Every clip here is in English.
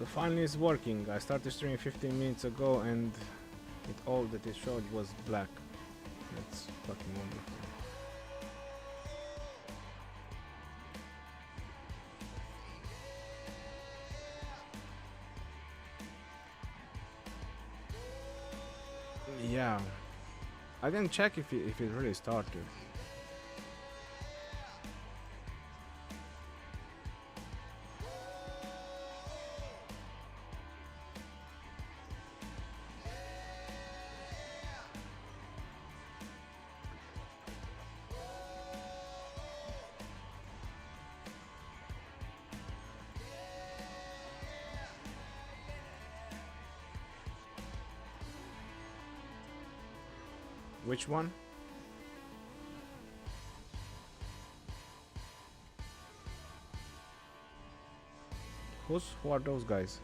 So finally it's working. I started streaming 15 minutes ago and all that it showed was black. That's fucking wonderful. Yeah, I didn't check if it really started. Which one? Who are those guys?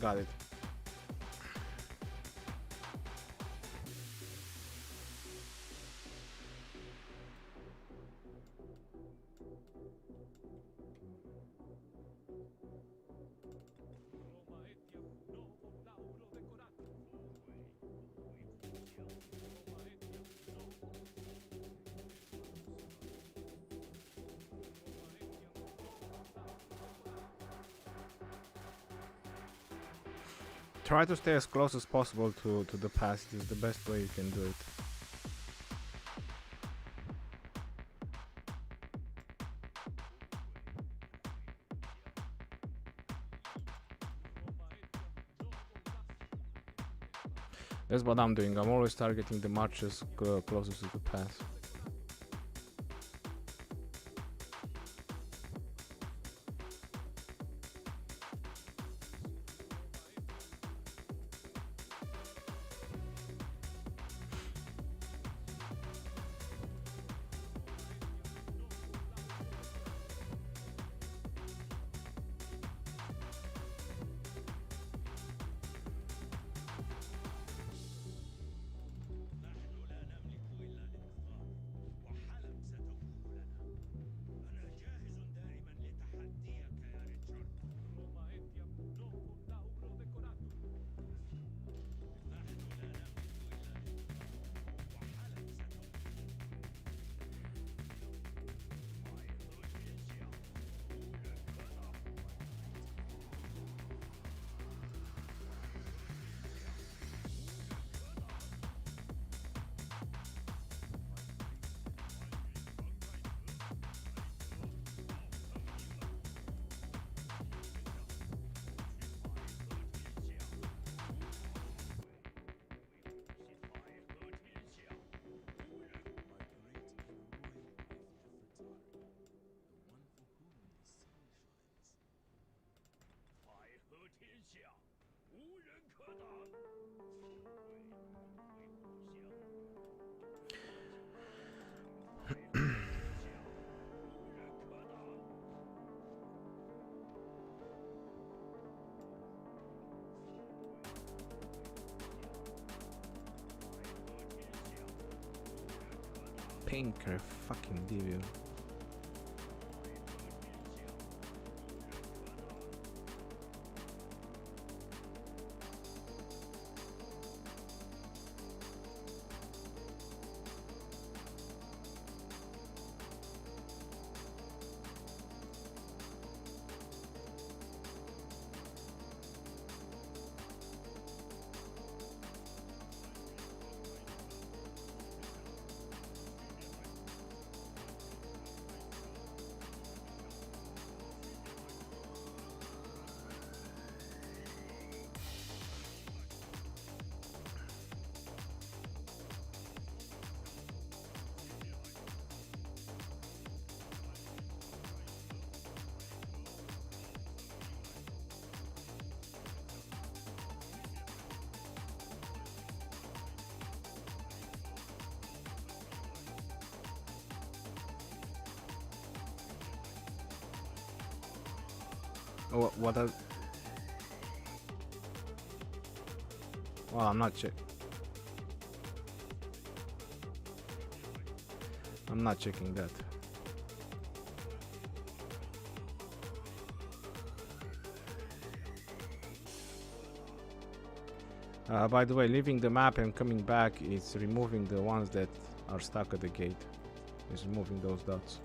Got it. Try to stay as close as possible to the past. It's the best way you can do it. That's what I'm doing. I'm always targeting the marches closest to the path. Pinker fucking devil. What are... Well, I'm not checking that. By the way, leaving the map and coming back is removing the ones that are stuck at the gate. It's removing those dots.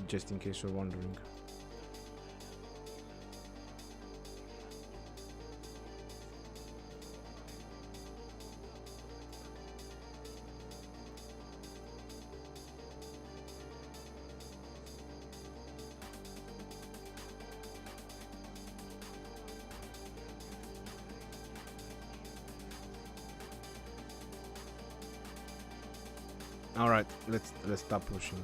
Just in case you're wondering. All right, let's stop pushing.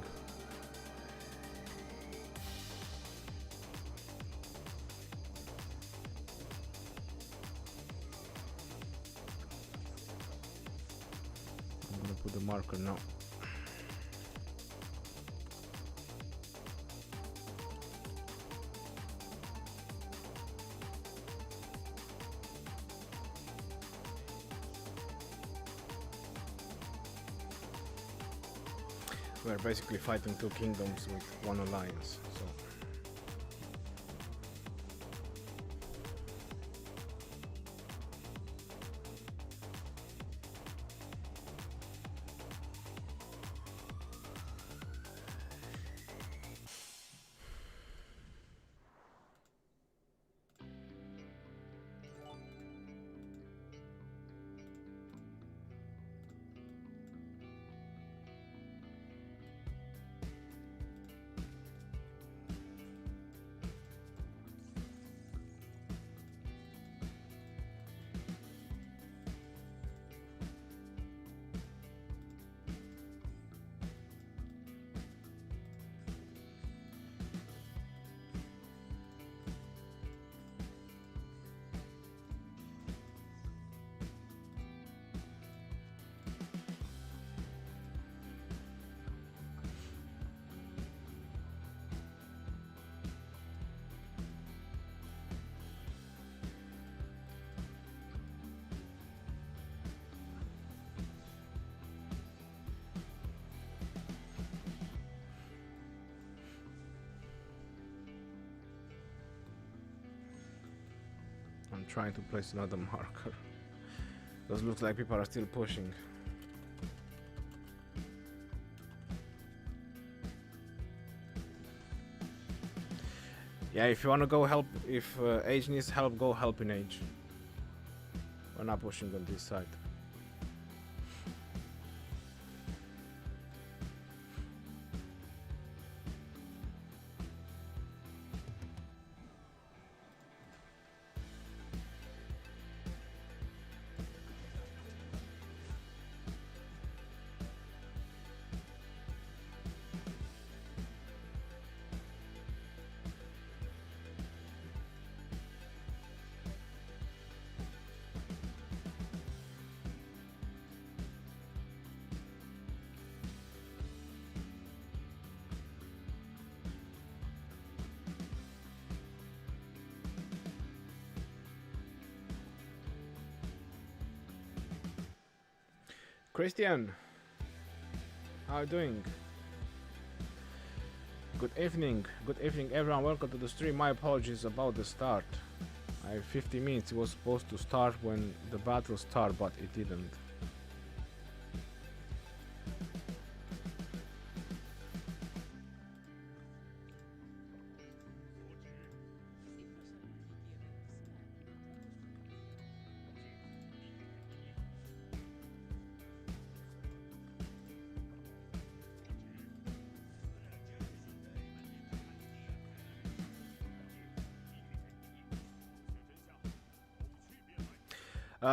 I'm gonna put the marker now. We're basically fighting two kingdoms with one alliance, so... I'm trying to place another marker. Those looks like people are still pushing. Yeah, if you want to go help, if Age needs help, go help in Age. We're not pushing on this side. Christian, how are you doing? Good evening everyone, welcome to the stream. My apologies about the start. I have 50 minutes, it was supposed to start when the battle started, but it didn't.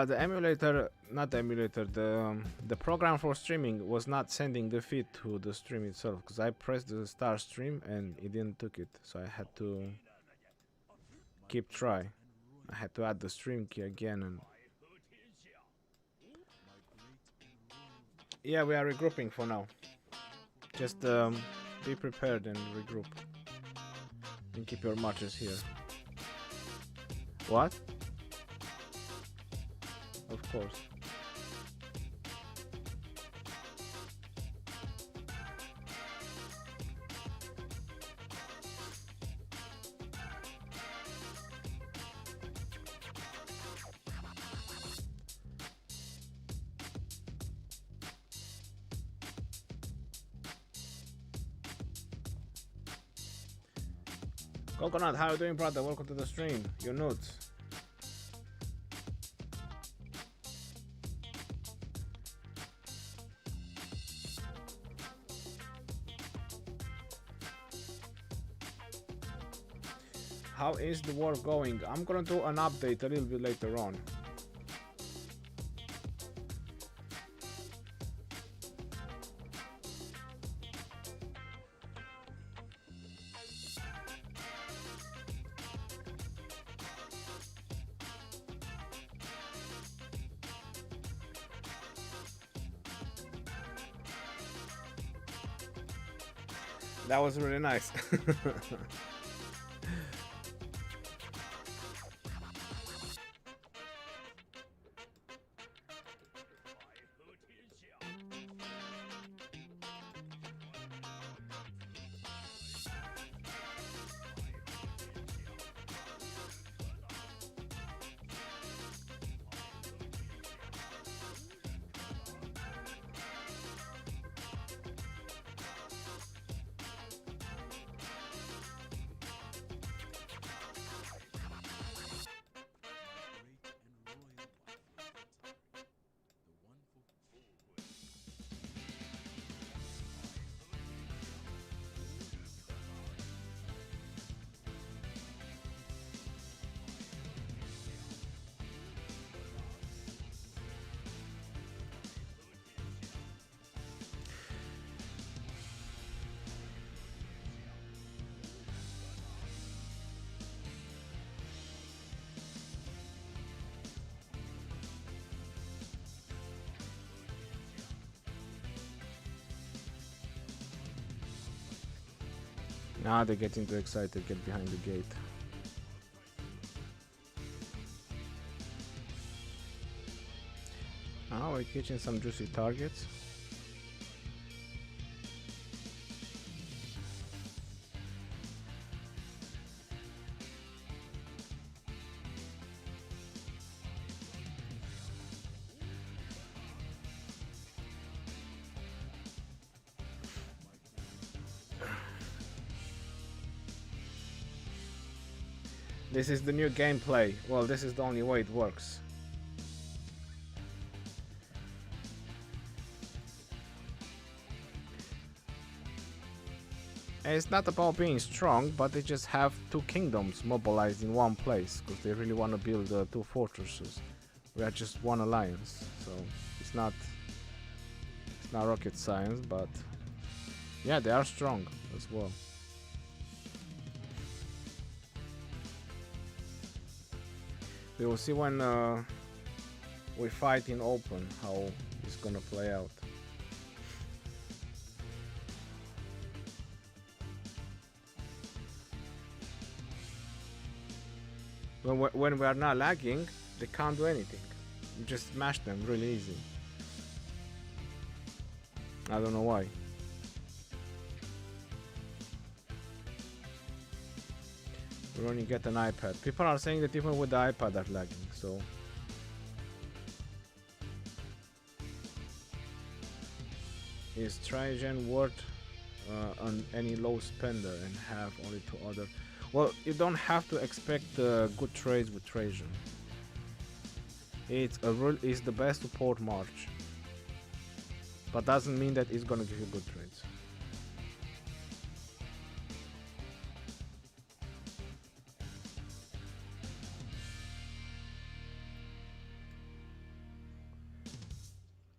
The emulator, not the emulator, the program for streaming was not sending the feed to the stream itself, because I pressed the start stream and it didn't took it, so I had to keep try. I had to add the stream key again, and yeah, we are regrouping for now. Just be prepared and regroup. And keep your marches here. What? Of course. Coconut, how are you doing, brother? Welcome to the stream. Your notes. How is the war going? I'm gonna do an update a little bit later on. That was really nice. Now they're getting too excited, get behind the gate. Now we're catching some juicy targets. This is the new gameplay. Well, this is the only way it works. And it's not about being strong, but they just have two kingdoms mobilized in one place because they really want to build two fortresses. We are just one alliance, so it's not rocket science, but yeah, they are strong as well. We will see when we fight in open how it's gonna play out. When we are not lagging, they can't do anything. You just smash them really easy. I don't know why. We only get an iPad. People are saying that even with the iPad are lagging, so is Trajan worth on any low spender and have only two other? Well, you don't have to expect good trades with Trajan. It's the best support March, but doesn't mean that it's gonna give you good trades.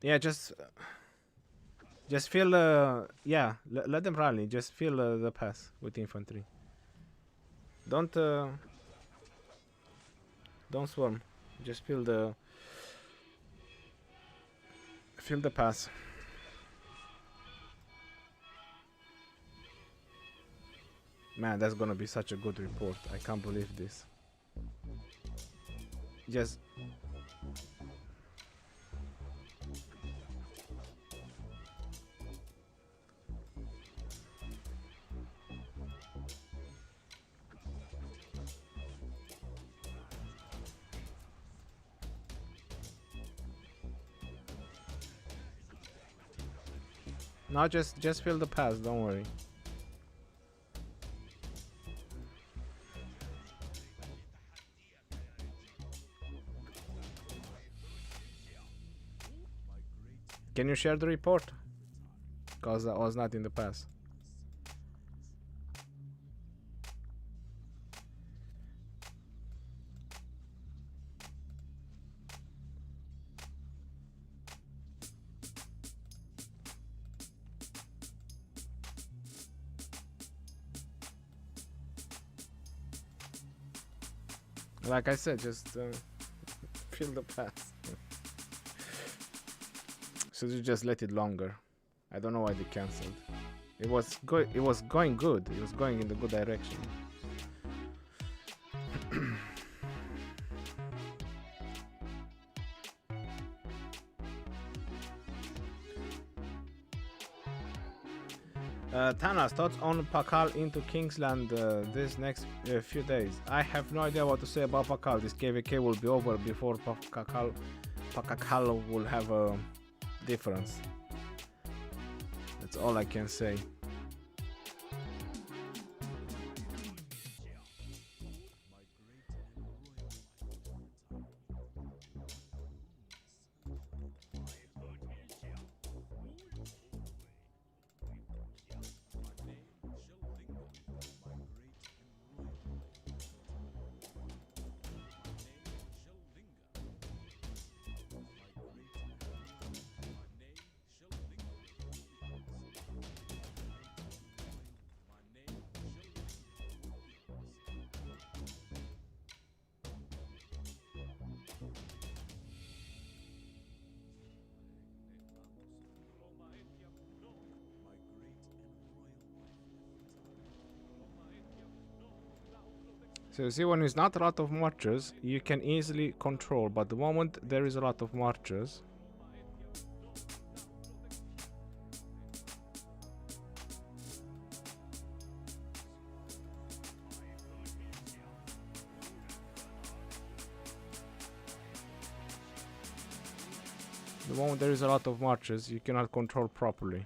Yeah, just feel let them rally. Just feel the pass with infantry. Don't swarm. Just feel the pass. Man, that's gonna be such a good report. I can't believe this. Just no, just fill the pass. Don't worry. Can you share the report? Cause I was not in the pass. Like I said, just fill the pass. So you just let it longer. I don't know why they cancelled. It was good. It was going good. It was going in the good direction. Thanos, thoughts on Pakal into Kingsland this next few days? I have no idea what to say about Pakal. This KvK will be over before Pakal will have a difference. That's all I can say. So you see, when it's not a lot of marchers, you can easily control, but the moment there is a lot of marchers, you cannot control properly.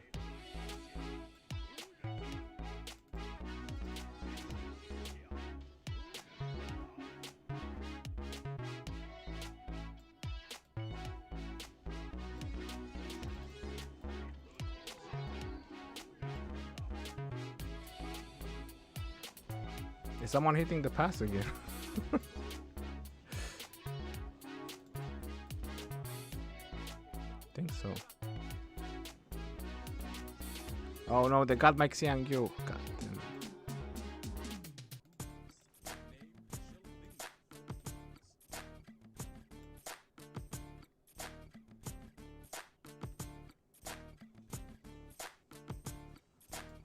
Is someone hitting the pass again? Think so. Oh no, they got my Xiangyu. God damn it.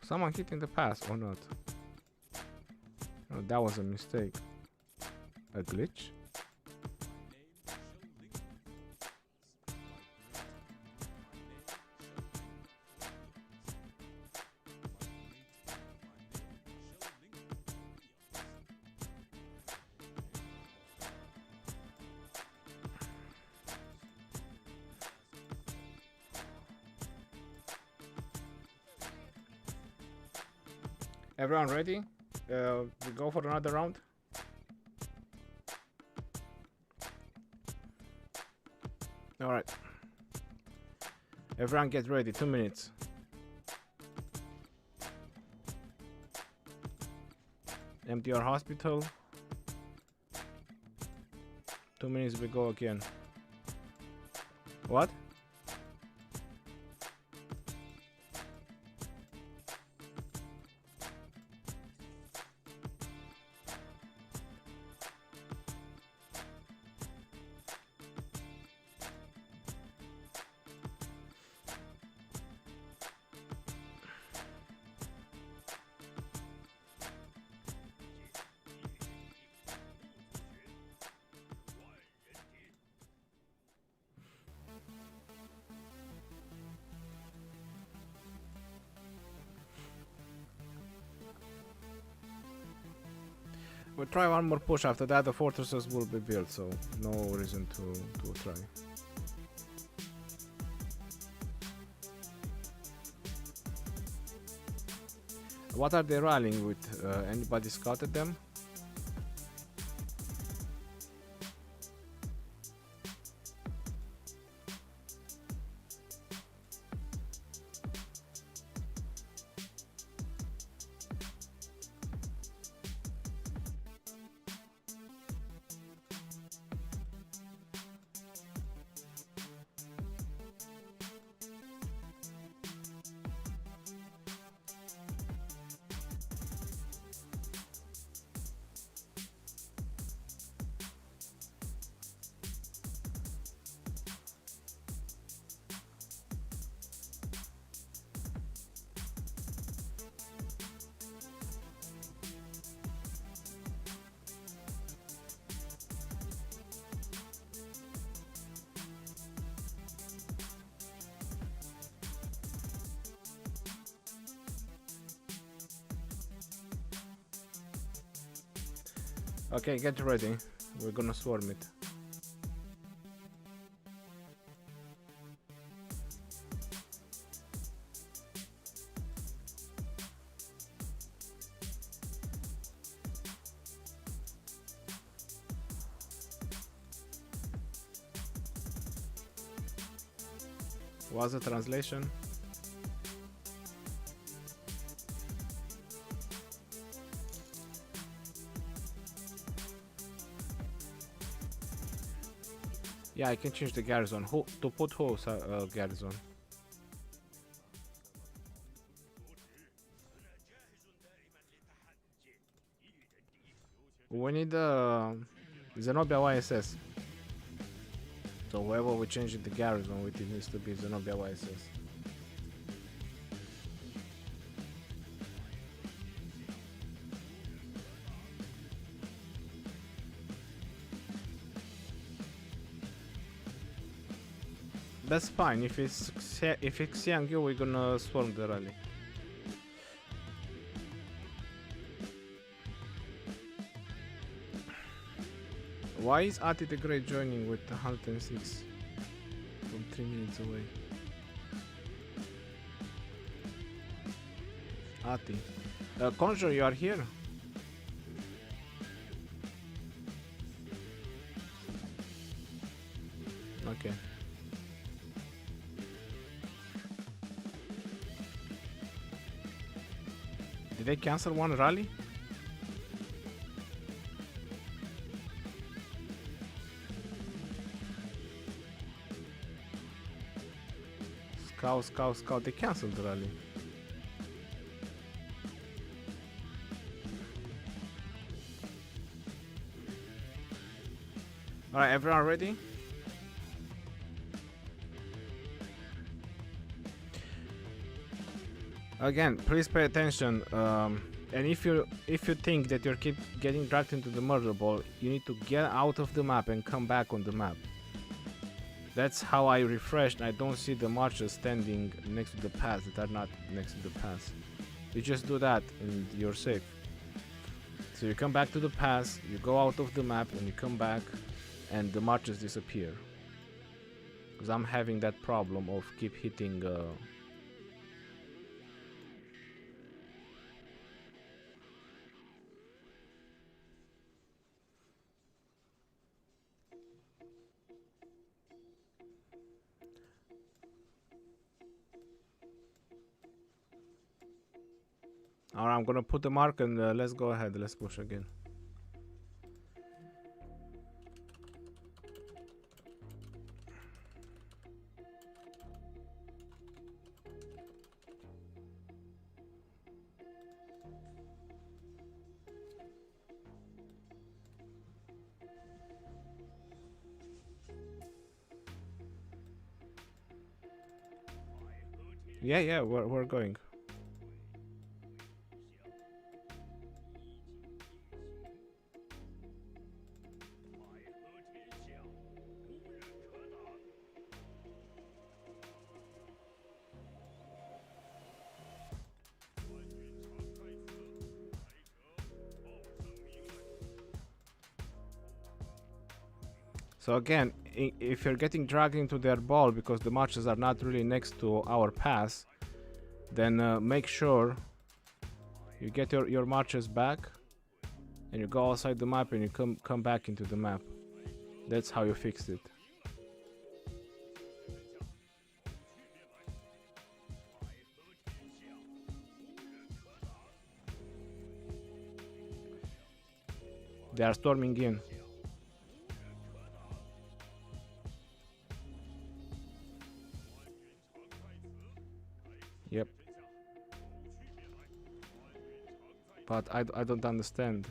Someone hitting the pass or not? Oh, that was a mistake. A glitch? Everyone ready? We go for another round? Alright. Everyone get ready, 2 minutes. Empty your hospital. 2 minutes we go again. What? We'll try one more push. After that, the fortresses will be built, so no reason to try. What are they rallying with? Anybody scouted them? Okay, get ready. We're gonna swarm it. What's the translation? Yeah, I can change the garrison. Who to put who's garrison? We need Zenobia YSS. So whoever we change the garrison with, it needs to be Zenobia YSS. That's fine. If it's Xiangyu, we're gonna swarm the rally. Why is Ati the Great joining with 106 from 3 minutes away? Ati. Conjure, you are here? Okay. Did they cancel one rally? Scout, they cancelled the rally. Alright, everyone ready? Again, please pay attention. And if you think that you keep getting dragged into the murder ball, you need to get out of the map and come back on the map. That's how I refreshed. I don't see the marchers standing next to the pass that are not next to the pass. You just do that and you're safe. So you come back to the pass, you go out of the map, and you come back, and the marchers disappear. Because I'm having that problem of keep hitting. Alright, I'm gonna put the mark and let's go ahead. Let's push again. Yeah, we're going. So again, if you're getting dragged into their ball because the marches are not really next to our pass, then make sure you get your marches back and you go outside the map and you come back into the map. That's how you fixed it. They are storming in. Yep. But I don't understand.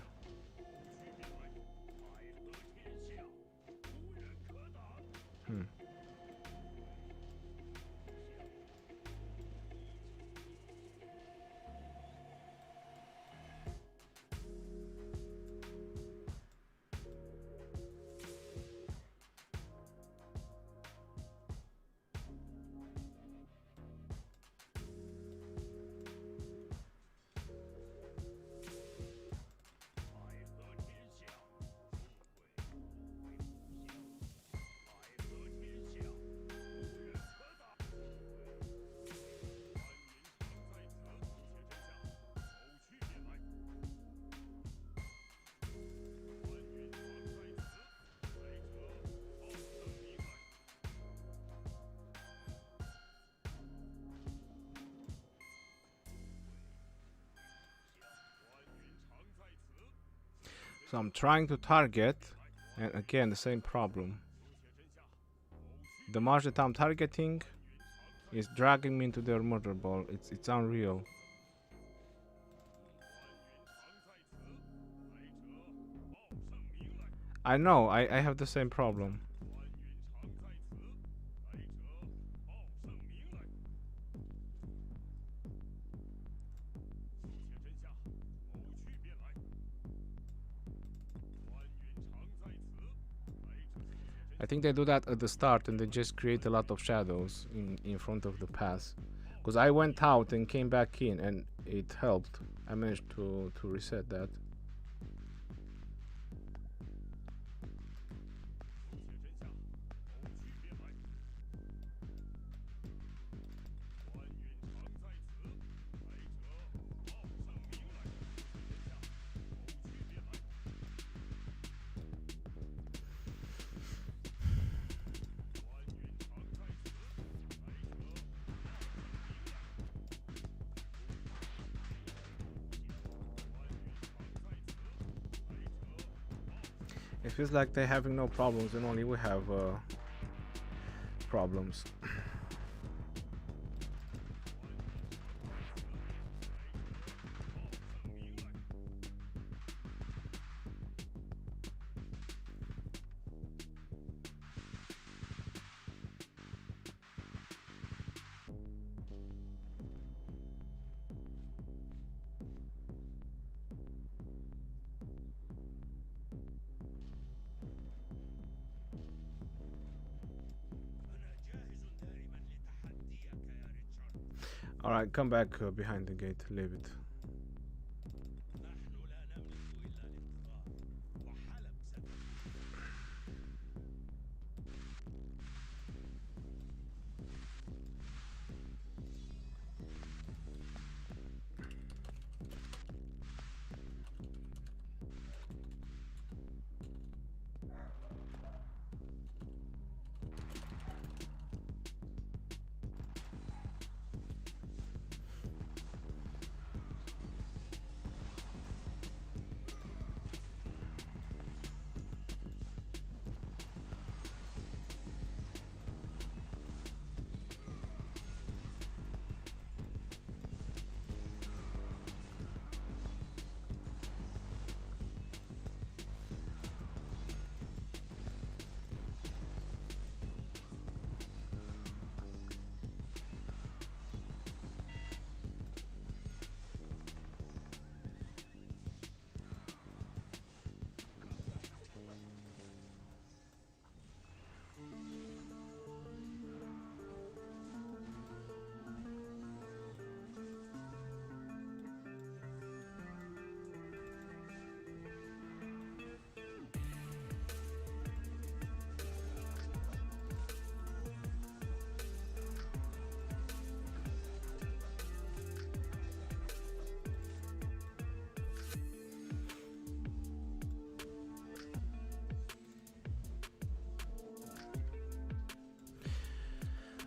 So I'm trying to target, and again the same problem. The march that I'm targeting is dragging me into their murder ball. It's unreal. I know, I have the same problem. I think they do that at the start and they just create a lot of shadows in front of the pass. Because I went out and came back in and it helped. I managed to reset that. It feels like they're having no problems and only we have problems. Alright, come back behind the gate, leave it.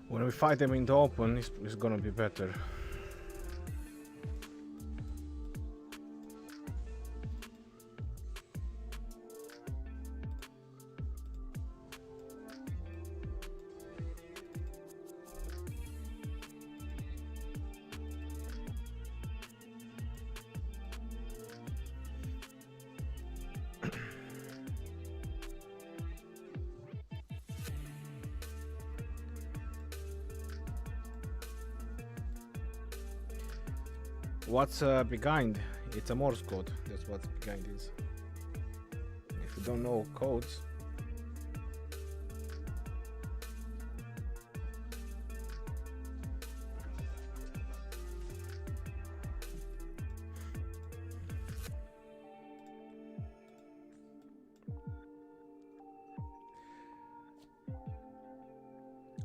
When we fight them in the open, it's gonna be better. What's behind? It's a Morse code. That's what behind is. If you don't know codes,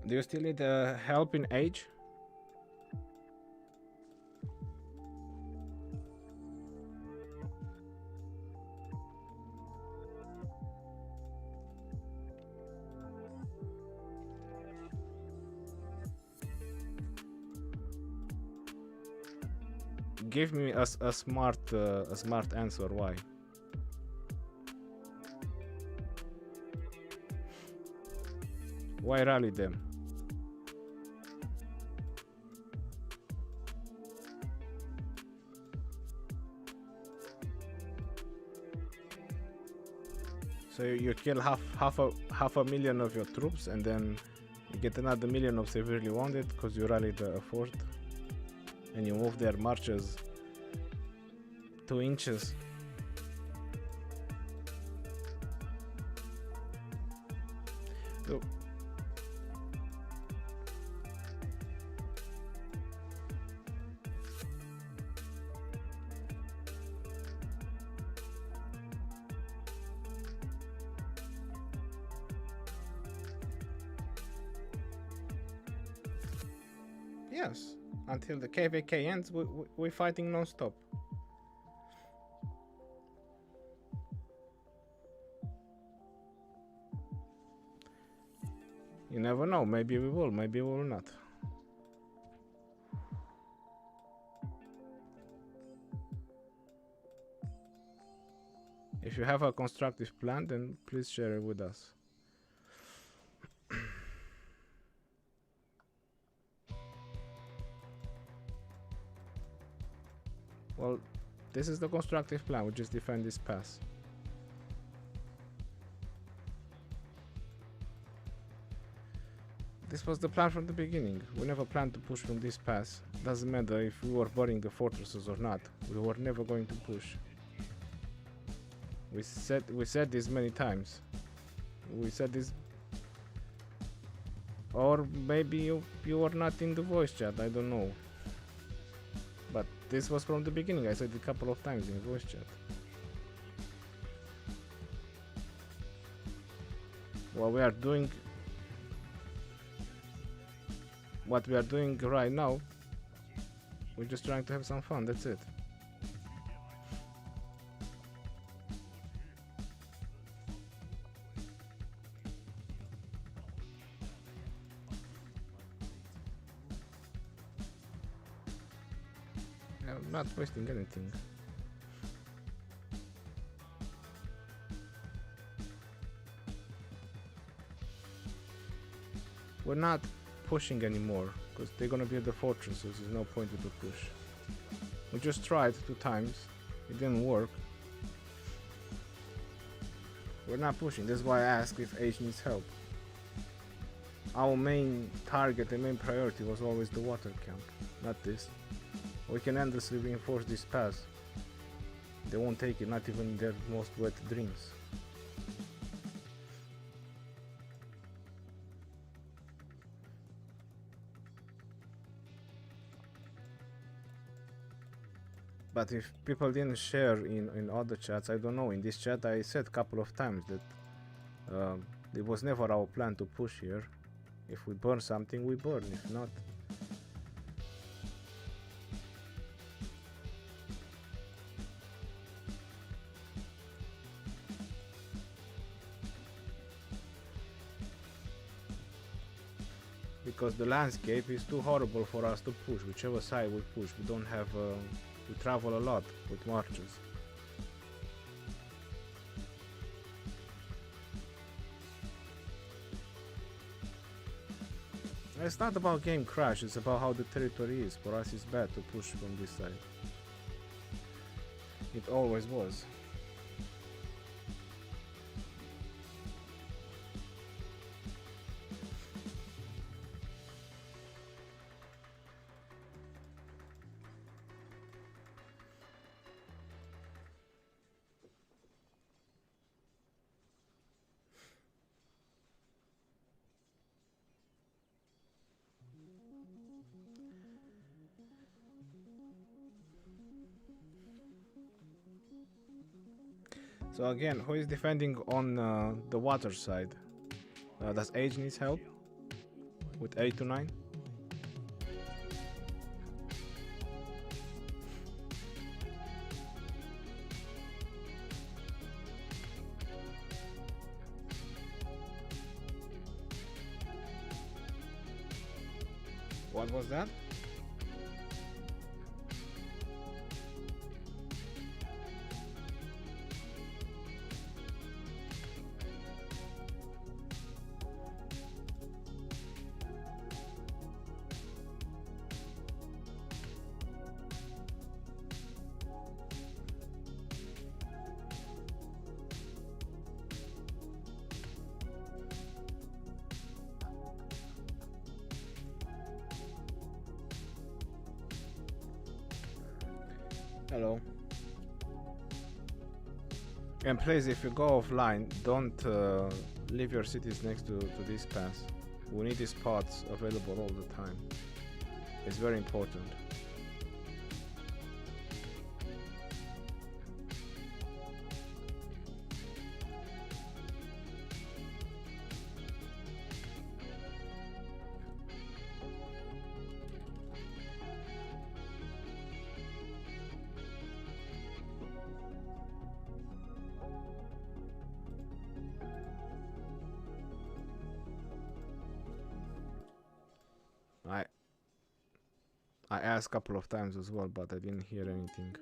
do you still need help in age? Give me a smart answer. Why? Why rally them? So you kill half a million of your troops, and then you get another million of severely wounded because you rallied a fort. And you move their marches 2 inches. So yes. Until the KvK ends, we're fighting non-stop. You never know, maybe we will, maybe we will not. If you have a constructive plan, then please share it with us. Well, this is the constructive plan. We just defend this pass. This was the plan from the beginning. We never planned to push from this pass. Doesn't matter if we were burning the fortresses or not. We were never going to push. We said this many times. We said this. Or maybe you were not in the voice chat. I don't know. But this was from the beginning. I said it a couple of times in voice chat. What we are doing right now, we're just trying to have some fun. That's it. I'm not wasting anything. We're not pushing anymore because they're gonna build the fortresses. There's no point to push. We just tried 2 times. It didn't work. We're not pushing. That's why I asked if H needs help. Our main target and main priority was always the water camp, not this. We can endlessly reinforce this pass. They won't take it, not even in their most wet dreams. But if people didn't share in other chats, I don't know. In this chat I said a couple of times that it was never our plan to push here. If we burn something, we burn. If not, because the landscape is too horrible for us to push. Whichever side we push, we don't have. We travel a lot with marches. It's not about game crash, it's about how the territory is. For us it's bad to push from this side. It always was. So again, who is defending on the water side? Does Age needs help? With 8 to 9? What was that? Hello. And please, if you go offline, don't leave your cities next to this pass. We need these spots available all the time. It's very important. I asked a couple of times as well, but I didn't hear anything.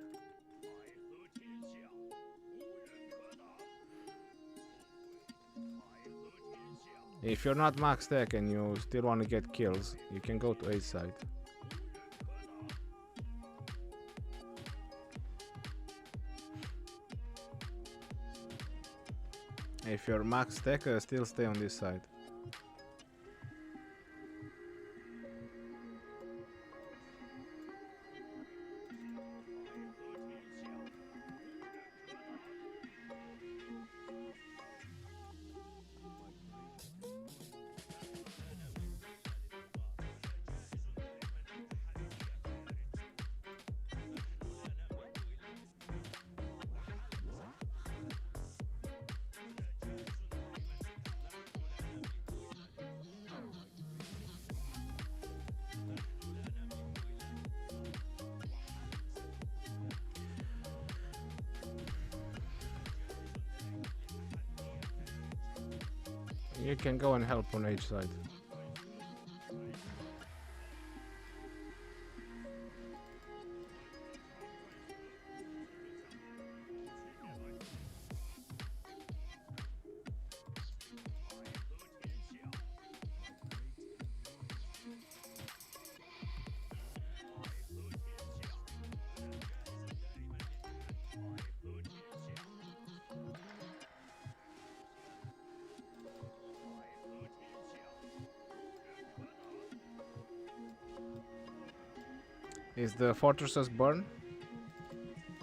If you're not max tech and you still want to get kills, you can go to A side. If you're max tech, still stay on this side. You can go and help on each side. Is the fortresses burn?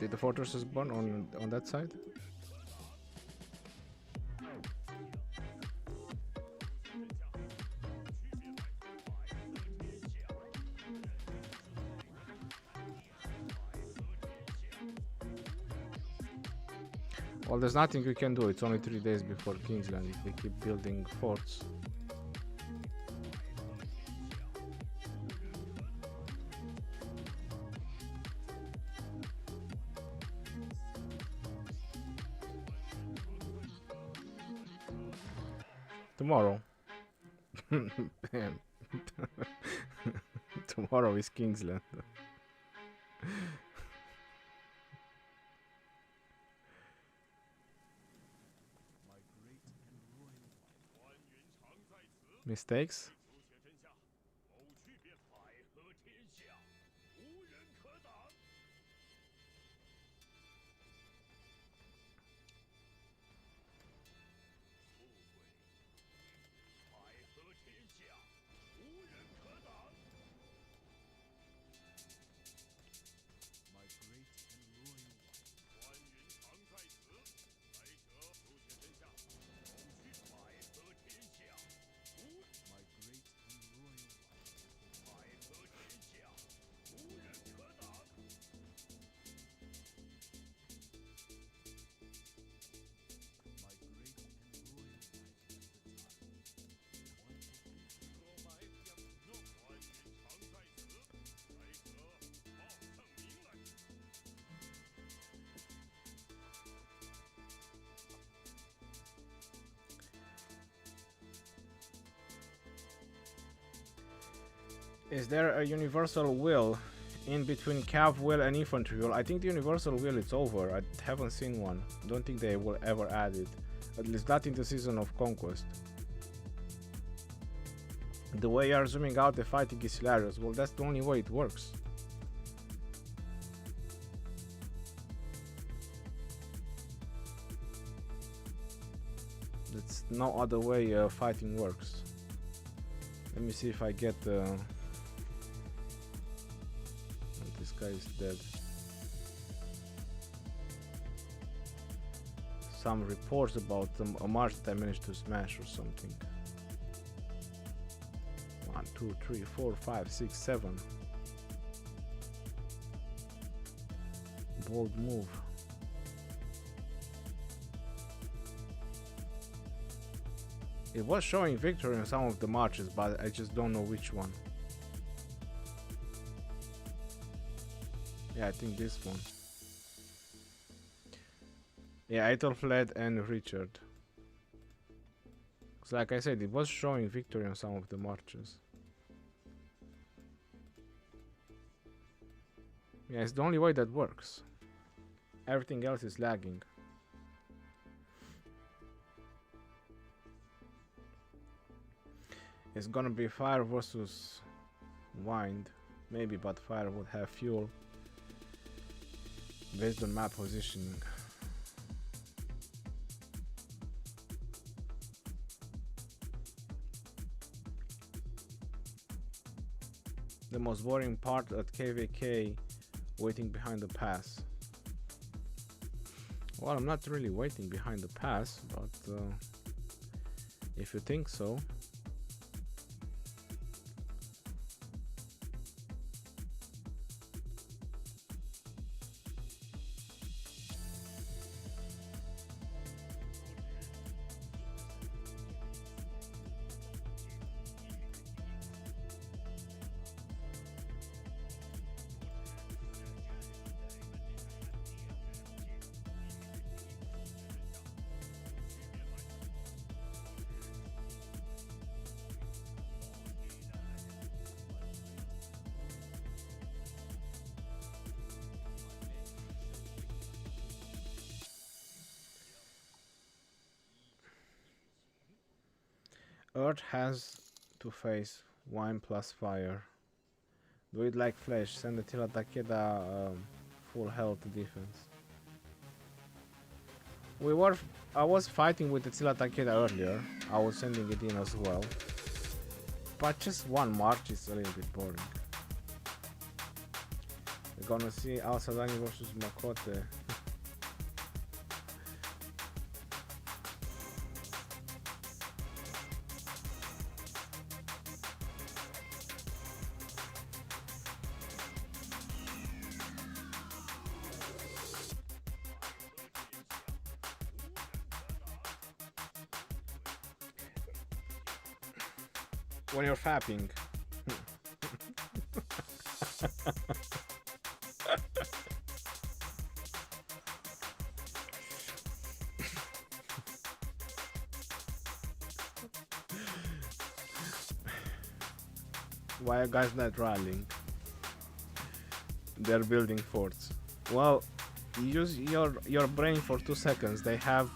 Did the fortresses burn on that side? Well, there's nothing we can do. It's only 3 days before Kingsland if they keep building forts. Tomorrow. Tomorrow is Kingsland. Mistakes? Is there a universal will in between cav will and infantry will? I think the universal will is over. I haven't seen one. Don't think they will ever add it. At least not in the season of conquest. The way you are zooming out the fighting is hilarious. Well, that's the only way it works. That's no other way fighting works. Let me see if I get this guy is dead. Some reports about a march that I managed to smash or something. 1, 2, 3, 4, 5, 6, 7. Bold move. It was showing victory in some of the marches, but I just don't know which one. Yeah, I think this one. Yeah, Aethelflaed and Richard. Cause like I said, it was showing victory on some of the marches. Yeah, it's the only way that works. Everything else is lagging. It's gonna be fire versus wind, maybe, but fire would have fuel based on map positioning. The most boring part at KvK, waiting behind the pass. Well, I'm not really waiting behind the pass, but if you think so. Earth has to face wine plus fire. Do it like Flash. Send Attila Takeda full health defense. I was fighting with Attila Takeda earlier. I was sending it in as well. But just one march is a little bit boring. We're gonna see Al Sadani versus Makote. When you're fapping. Why are guys not rallying? They're building forts. Well, use your brain for 2 seconds. They have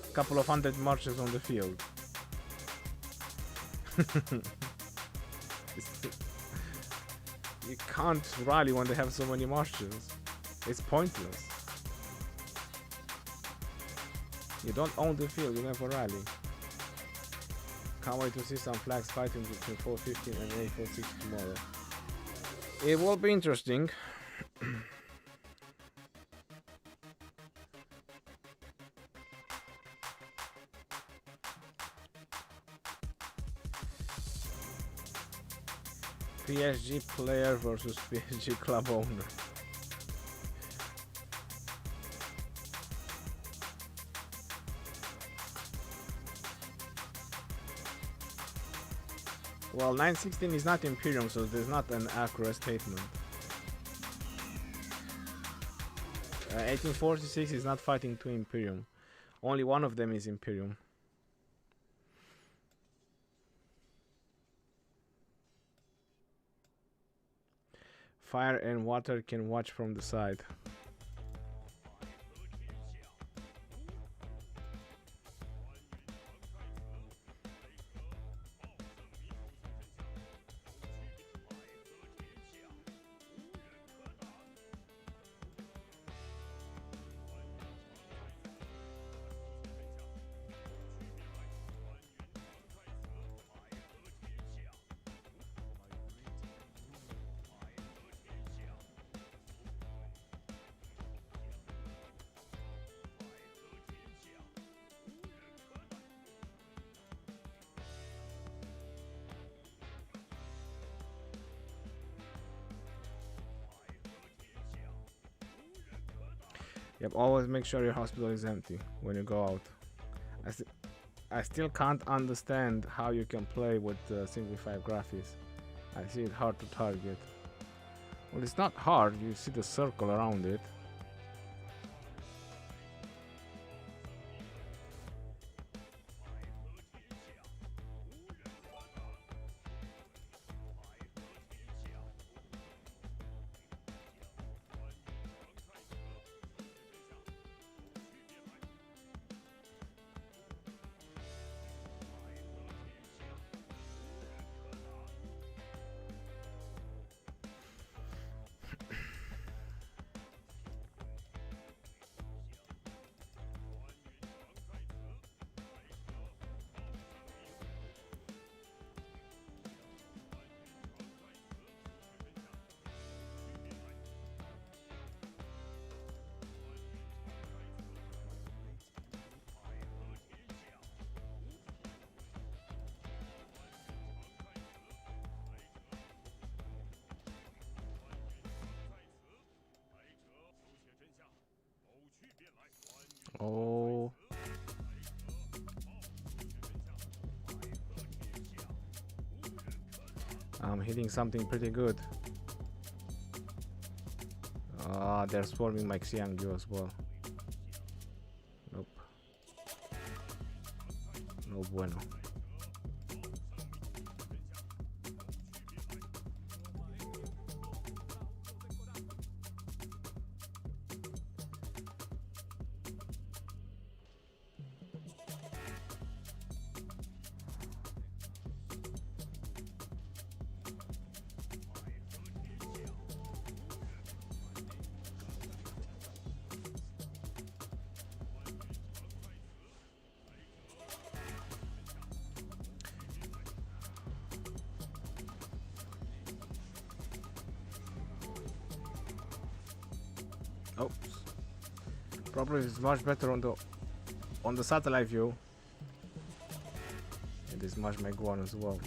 a couple of hundred marches on the field. You can't rally when they have so many marches. It's pointless. You don't own the field, you never rally. Can't wait to see some flags fighting between 415 and 846 tomorrow. It will be interesting. PSG player versus PSG club owner. Well, 916 is not Imperium, so there's not an accurate statement. 1846 is not fighting to Imperium. Only one of them is Imperium. Fire and water can watch from the side. Yep, always make sure your hospital is empty when you go out. I still can't understand how you can play with simplified graphics. I see it hard to target. Well, it's not hard, you see the circle around it. Oh. I'm hitting something pretty good. Ah, they're swarming my Xiangyu as well. Nope. No bueno. Oh, probably it's much better on the satellite view. It is much Meg 1 as well.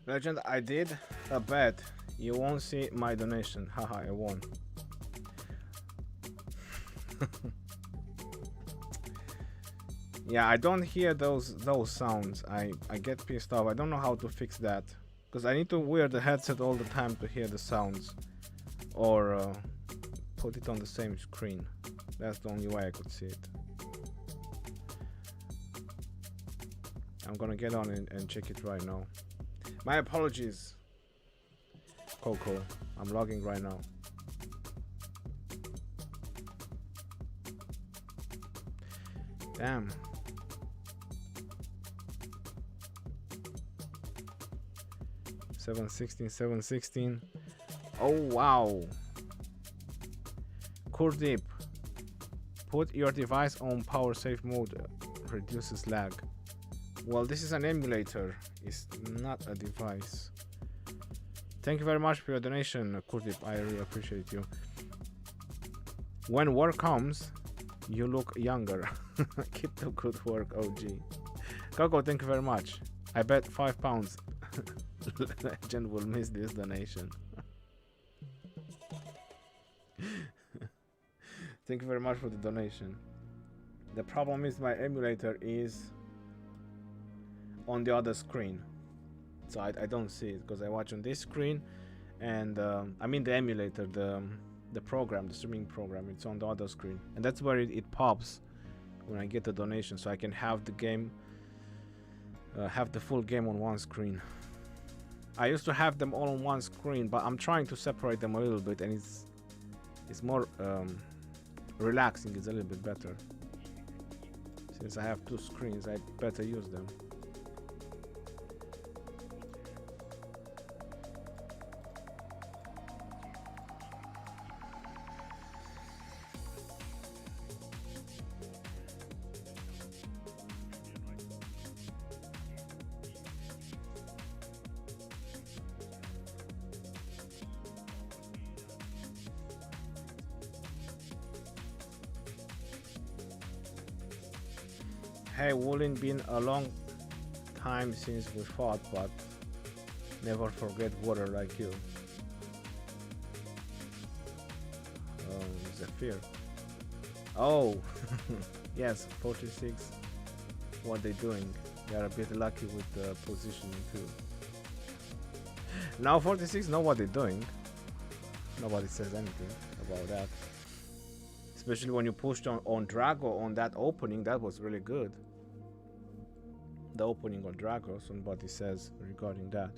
Legend, I did a bet. You won't see my donation. Haha, I won. Yeah, I don't hear those sounds. I get pissed off. I don't know how to fix that, because I need to wear the headset all the time to hear the sounds, or put it on the same screen. That's the only way I could see it. I'm gonna get on and check it right now. My apologies, Coco. I'm logging right now. Damn. 716, 716. Oh wow. Kurdip. Put your device on power save mode. Reduces lag. Well, this is an emulator. It's not a device. Thank you very much for your donation, Kurdip. I really appreciate you. When war comes, you look younger. Keep the good work, OG. Coco, thank you very much. I bet £5. Legend will miss this donation. Thank you very much for the donation. The problem is my emulator is on the other screen, so I don't see it because I watch on this screen, and I mean the emulator, the program, the streaming program, it's on the other screen, and that's where it pops when I get the donation, so I can have the game, have the full game on one screen. I used to have them all on one screen, but I'm trying to separate them a little bit, and it's more relaxing. It's a little bit better. Since I have two screens, I better use them. Hey, wouldn't been a long time since we fought, but never forget water like you. Zephyr. Oh, yes, 46. What they doing? They are a bit lucky with the positioning too. Now 46 know what they're doing. Nobody says anything about that. Especially when you pushed on Drago on that opening, that was really good. The opening on Drago, somebody says regarding that.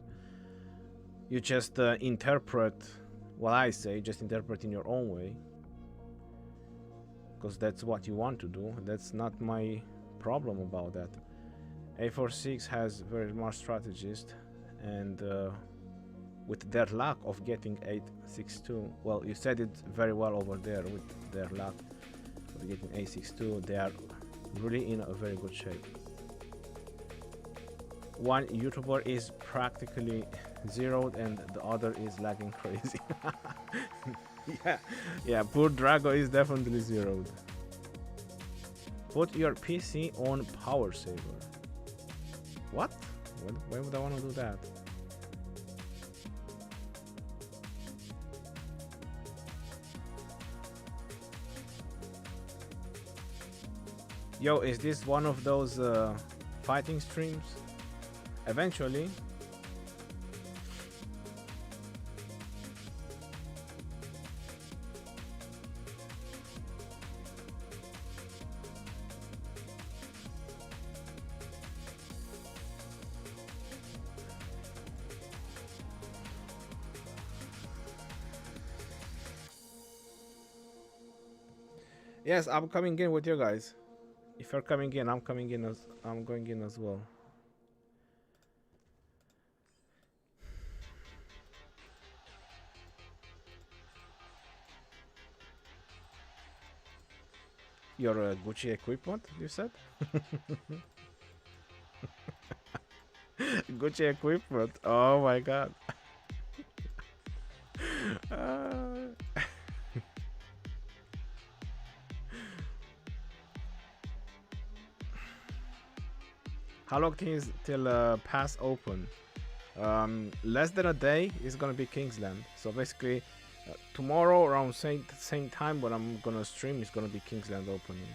You just interpret what I say, just interpret in your own way. Because that's what you want to do. That's not my problem about that. A46 has very smart strategists, and with their luck of getting 862, well, you said it very well over there, with their luck of getting 862, they are really in a very good shape. One YouTuber is practically zeroed and the other is lagging crazy. yeah, poor Drago is definitely zeroed. Put your PC on power saver. What? Why would I want to do that? Yo, is this one of those fighting streams? Eventually. Yes, I'm coming in with you guys. If you're coming in, I'm coming in as I'm going in as well. Your Gucci equipment, you said? Gucci equipment. Oh my god. How long is till pass open? Less than a day is gonna be Kingsland. So basically, tomorrow around same time when I'm gonna stream is gonna be Kingsland opening.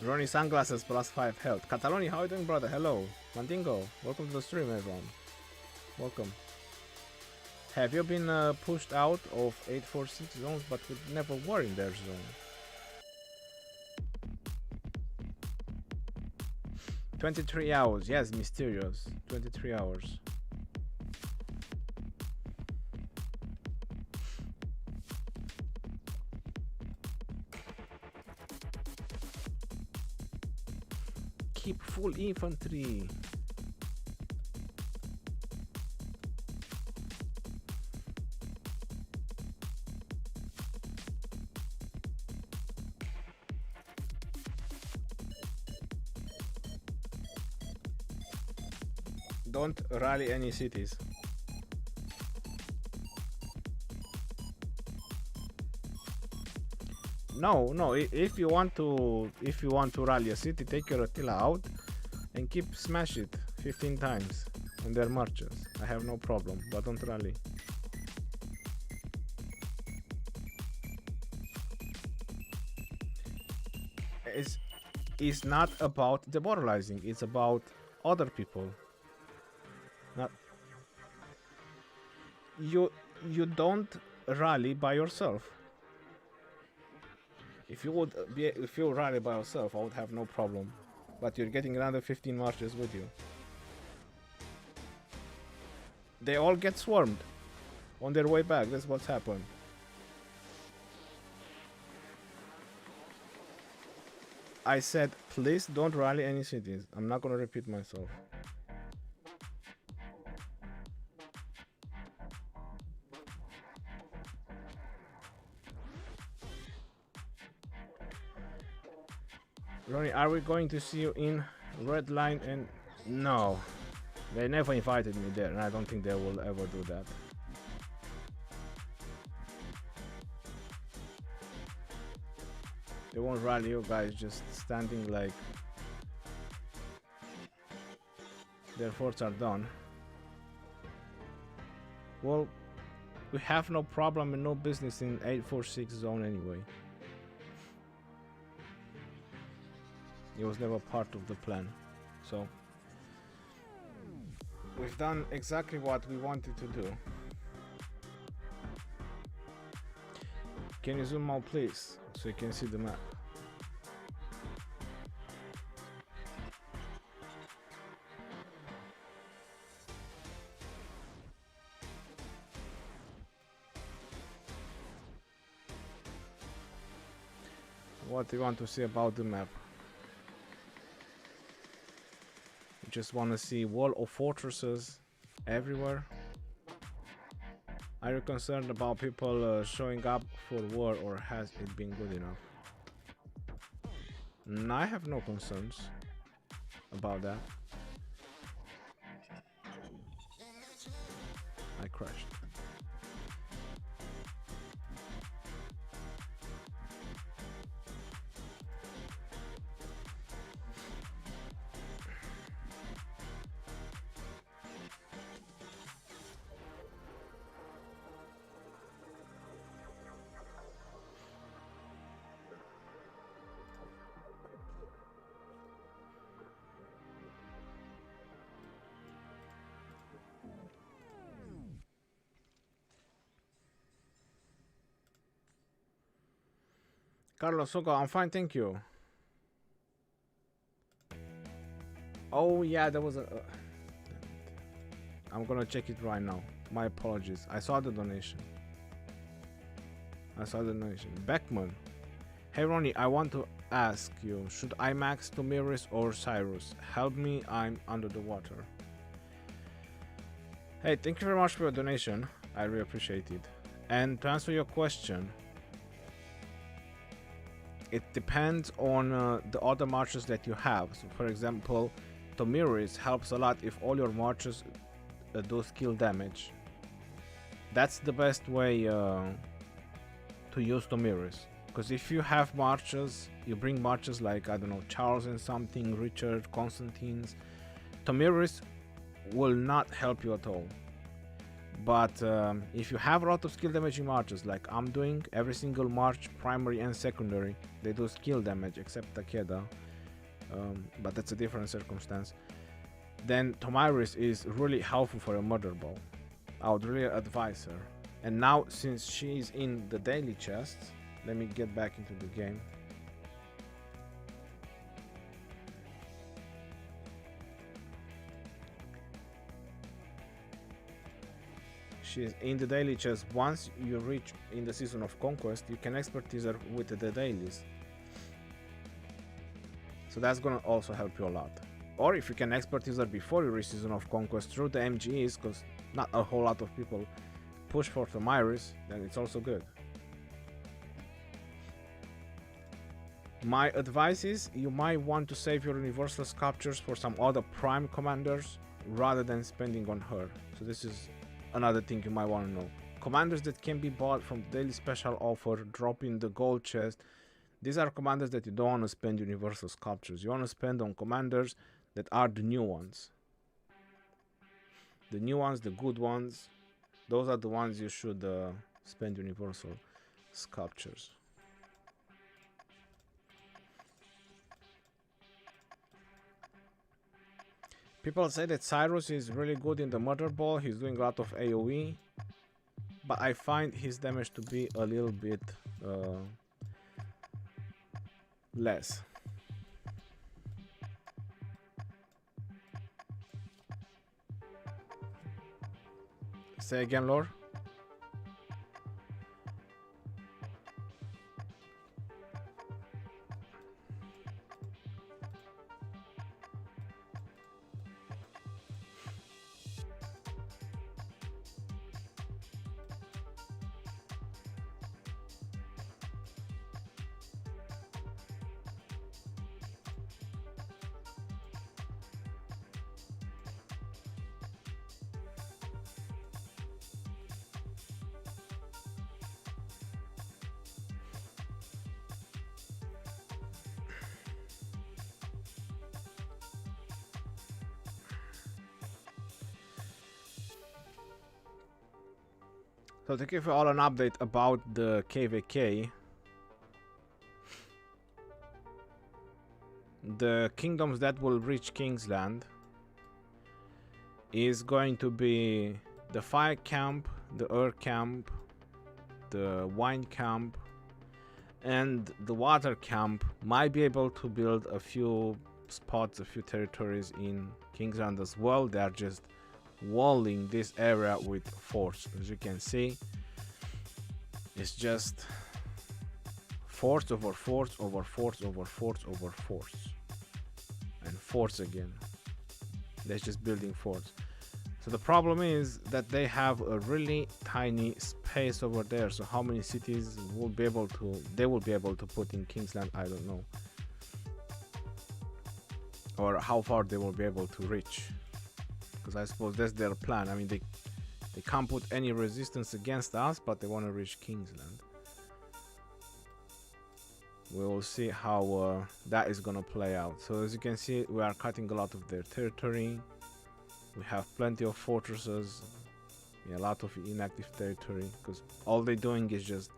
Ronnie sunglasses +5 health. Cataloni, how are you doing, brother? Hello. Mandingo, welcome to the stream, everyone. Welcome. Have you been pushed out of 846 zones, but we never were in their zone? 23 hours, yes, mysterious. 23 hours. Keep full infantry. Don't rally any cities. No, if you want to rally a city, take your Attila out and keep smash it 15 times on their marches. I have no problem, but don't rally. It's not about demoralizing, it's about other people. Not you don't rally by yourself. If you rally by yourself, I would have no problem. But you're getting another 15 marches with you. They all get swarmed on their way back. That's what's happened. I said, please don't rally any cities. I'm not gonna repeat myself. Ronnie, are we going to see you in Red Line? And no, they never invited me there, and I don't think they will ever do that. They won't rally you guys just standing like their forts are done. Well, we have no problem and no business in 846 zone anyway. It was never part of the plan, so we've done exactly what we wanted to do. Can you zoom out, please, so you can see the map? What do you want to see about the map? You just want to see wall of fortresses everywhere? Are you concerned about people showing up for war, or has it been good enough? I have no concerns about that. I crashed. Carlos Sogo, I'm fine, thank you. Oh yeah, there was a... I'm gonna check it right now. My apologies. I saw the donation. Beckman. Hey Ronnie, I want to ask you, should I max Tomiris or Cyrus? Help me, I'm under the water. Hey, thank you very much for your donation. I really appreciate it. And to answer your question, it depends on the other marches that you have. So for example, Tomiris helps a lot if all your marches do skill damage. That's the best way to use Tomiris. Because if you have marches, you bring marches like, I don't know, Charles and something, Richard, Constantine's, Tomiris will not help you at all. But if you have a lot of skill damaging marches, like I'm doing, every single march, primary and secondary, they do skill damage except Takeda, but that's a different circumstance. Then Tomiris is really helpful for a murder ball. I would really advise her. And now, since she's in the daily chest, let me get back into the game. She's in the daily chest. Once you reach in the Season of Conquest, you can expertise her with the dailies. So that's gonna also help you a lot. Or if you can expertise her before you reach Season of Conquest through the MGEs, because not a whole lot of people push for Tomiris, then it's also good. My advice is you might want to save your universal sculptures for some other prime commanders rather than spending on her. So this is another thing you might want to know. Commanders that can be bought from the daily special offer, drop in the gold chest. These are commanders that you don't want to spend universal sculptures. You want to spend on commanders that are the new ones. The new ones, the good ones, those are the ones you should spend universal sculptures. People say that Cyrus is really good in the murder ball, he's doing a lot of AoE, but I find his damage to be a little bit less. Say again, Lore? So to give you all an update about the KvK, the kingdoms that will reach Kingsland is going to be the fire camp, the earth camp, the wine camp, and the water camp. Might be able to build a few spots, a few territories in Kingsland as well. They are just walling this area with forts. As you can see, it's just forts over forts over forts over forts over forts and forts again. They're just building forts. So the problem is that they have a really tiny space over there. So how many cities will be able to put in Kingsland, I don't know, or how far they will be able to reach. Because I suppose that's their plan. I mean, they can't put any resistance against us, but they want to reach Kingsland. We will see how that is gonna play out. So as you can see, we are cutting a lot of their territory. We have plenty of fortresses, a lot of inactive territory, because all they're doing is just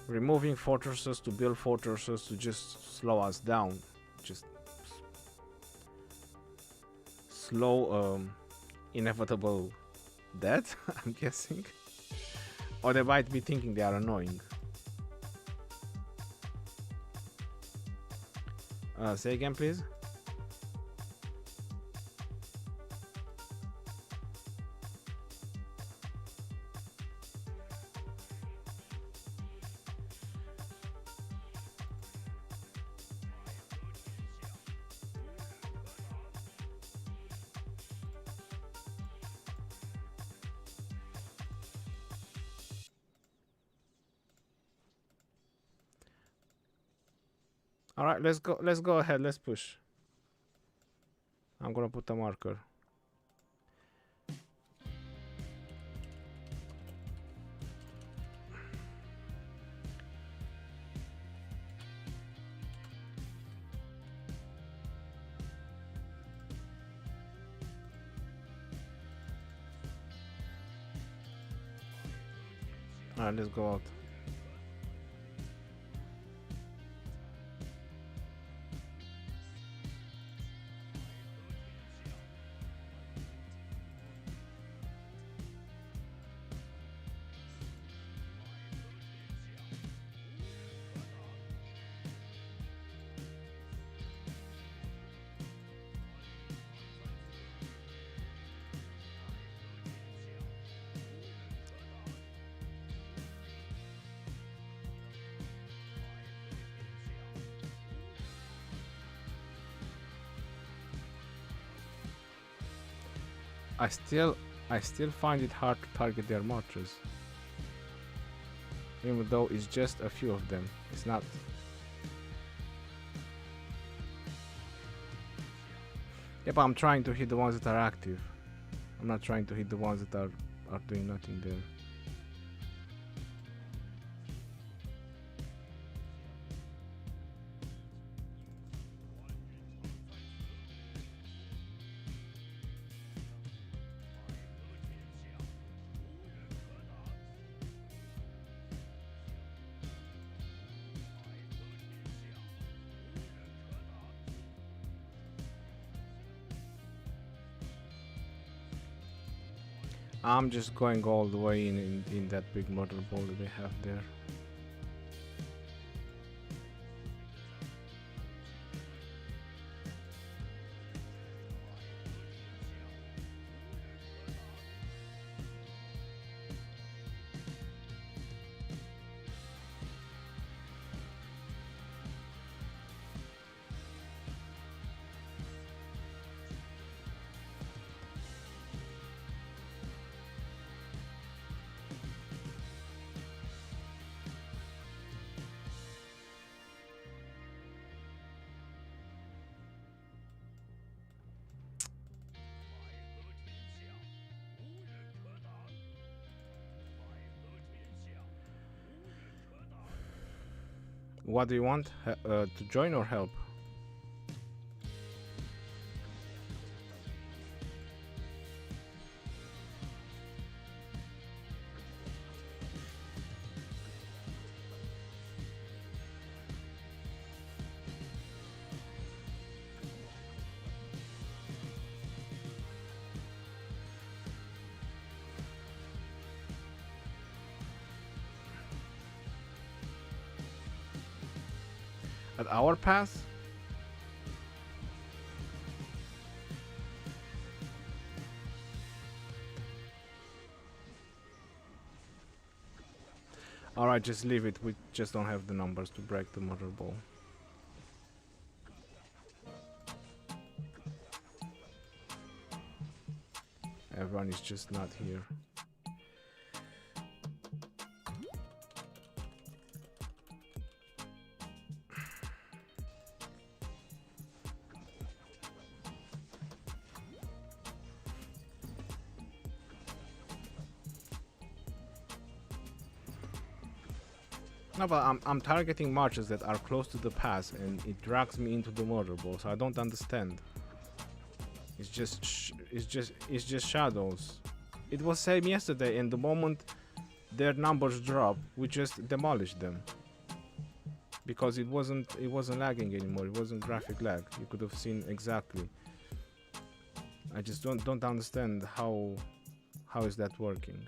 removing fortresses to build fortresses to just slow us down, just slow inevitable death, I'm guessing. Or they might be thinking they are annoying. Say again, please. All right, let's go ahead, let's push. I'm gonna put a marker. Alright, let's go out. I still find it hard to target their marchers. Even though it's just a few of them. It's not. Yeah, but I'm trying to hit the ones that are active. I'm not trying to hit the ones that are doing nothing there. I'm just going all the way in that big mortar ball that they have there. What do you want? To join or help? At our pass? Alright, just leave it. We just don't have the numbers to break the mortar ball. Everyone is just not here. No, but I'm targeting marches that are close to the pass, and it drags me into the mortar ball. So I don't understand. It's just shadows. It was same yesterday, and the moment their numbers drop, we just demolished them because it wasn't lagging anymore. It wasn't graphic lag. You could have seen exactly. I just don't understand how is that working.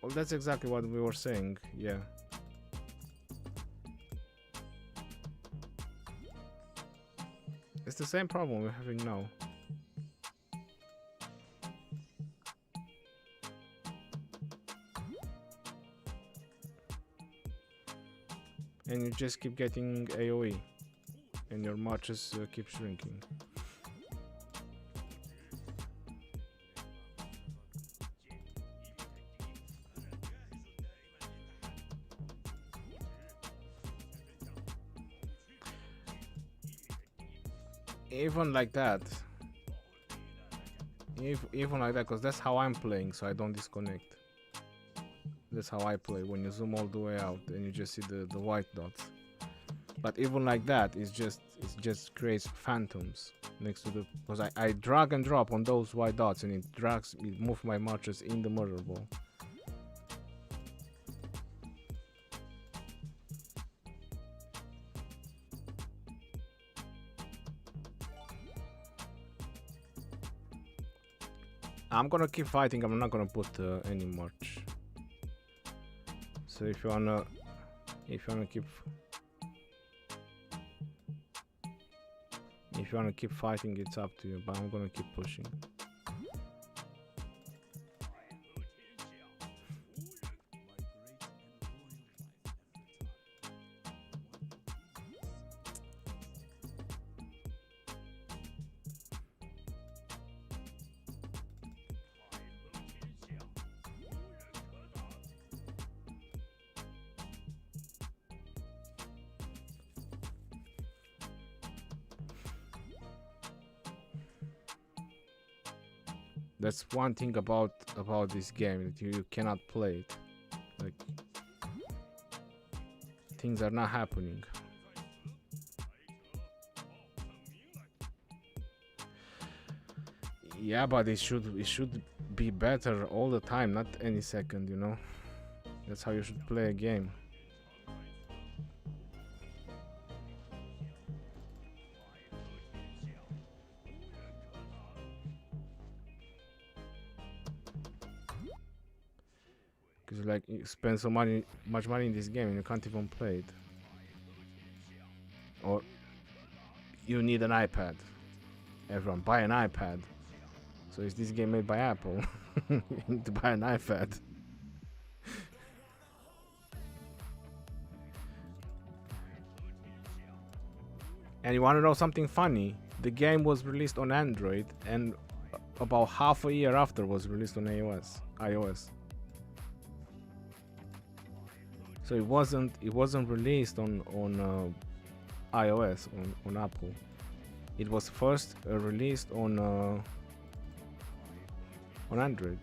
Well, that's exactly what we were saying, yeah. It's the same problem we're having now. And you just keep getting AoE, and your marches keep shrinking. Even like that, even like that, because that's how I'm playing, so I don't disconnect. That's how I play. When you zoom all the way out and you just see the white dots. But even like that, it just creates phantoms next to the, because I drag and drop on those white dots and it moves my marchers in the murder ball. I'm gonna keep fighting. I'm not gonna put any march. So if you wanna keep. If you want to keep fighting, it's up to you, but I'm gonna keep pushing. That's one thing about this game, that you cannot play it. Like, things are not happening. Yeah, but it should be better all the time, not any second, you know. That's how you should play a game. Because like you spend so much money in this game and you can't even play it. Or you need an iPad. Everyone buy an iPad. So is this game made by Apple? You need to buy an iPad. And you want to know something funny? The game was released on Android and about half a year after was released on iOS. So it wasn't released on iOS on Apple. It was first released on Android.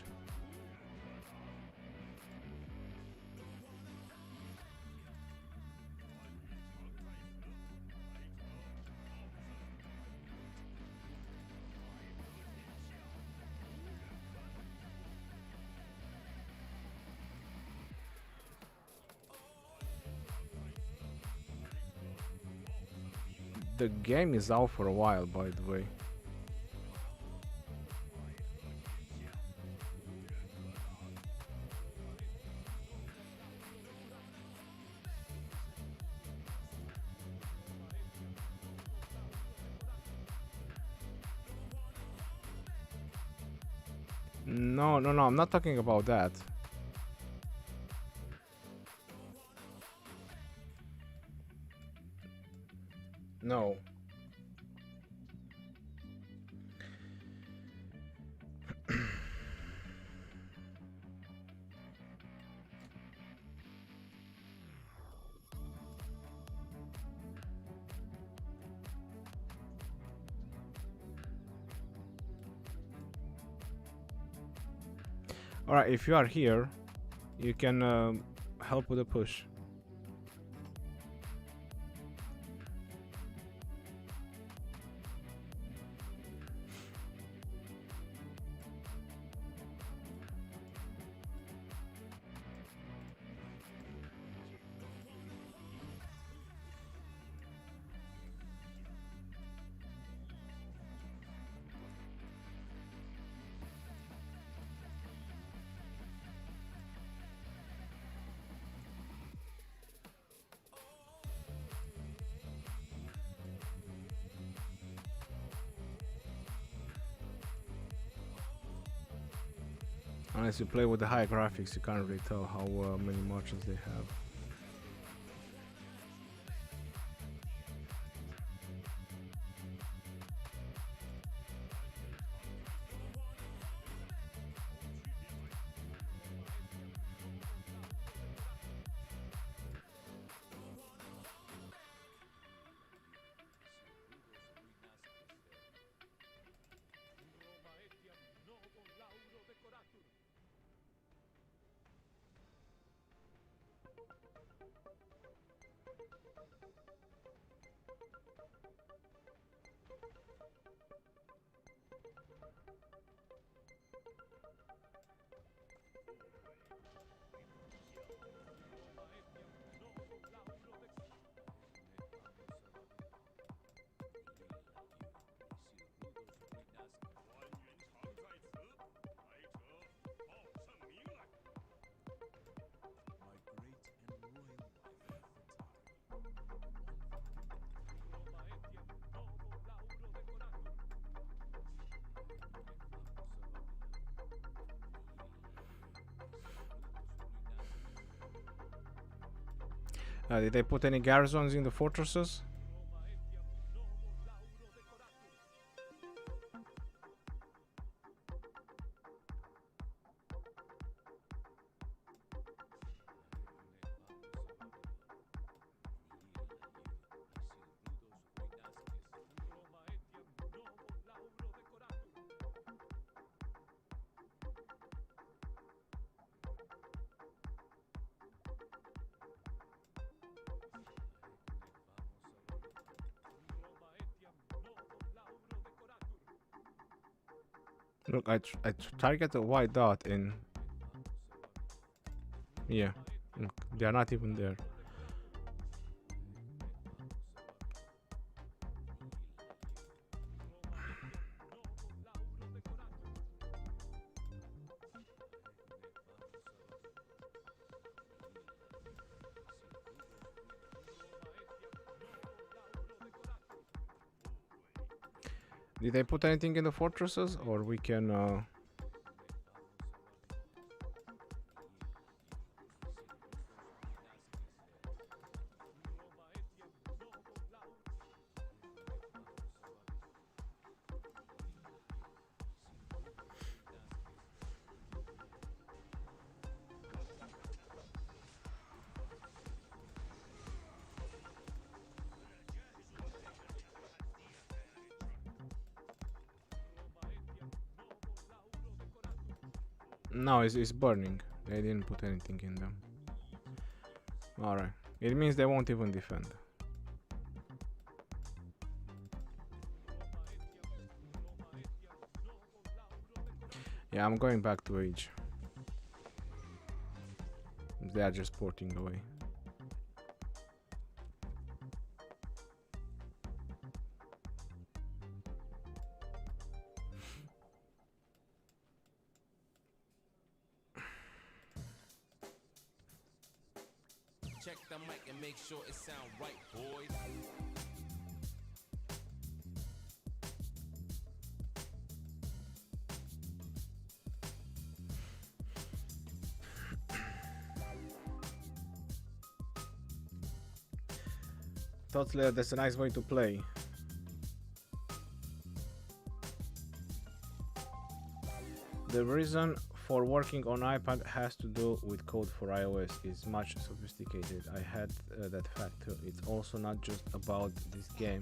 The game is out for a while, by the way. No, I'm not talking about that. No. Alright, if you are here, you can help with the push. Unless you play with the high graphics, you can't really tell how many marches they have. Did they put any garrisons in the fortresses? Look, I target a white dot in. Yeah, look, they are not even there. Did they put anything in the fortresses, or we can? No, it's burning. They didn't put anything in them. Alright. It means they won't even defend. Yeah, I'm going back to Age. They are just porting away. Check the mic and make sure it sound right, boys. Totally, that's a nice way to play. The reason for working on iPad has to do with code for iOS. It's much sophisticated. I had that fact too. It's also not just about this game,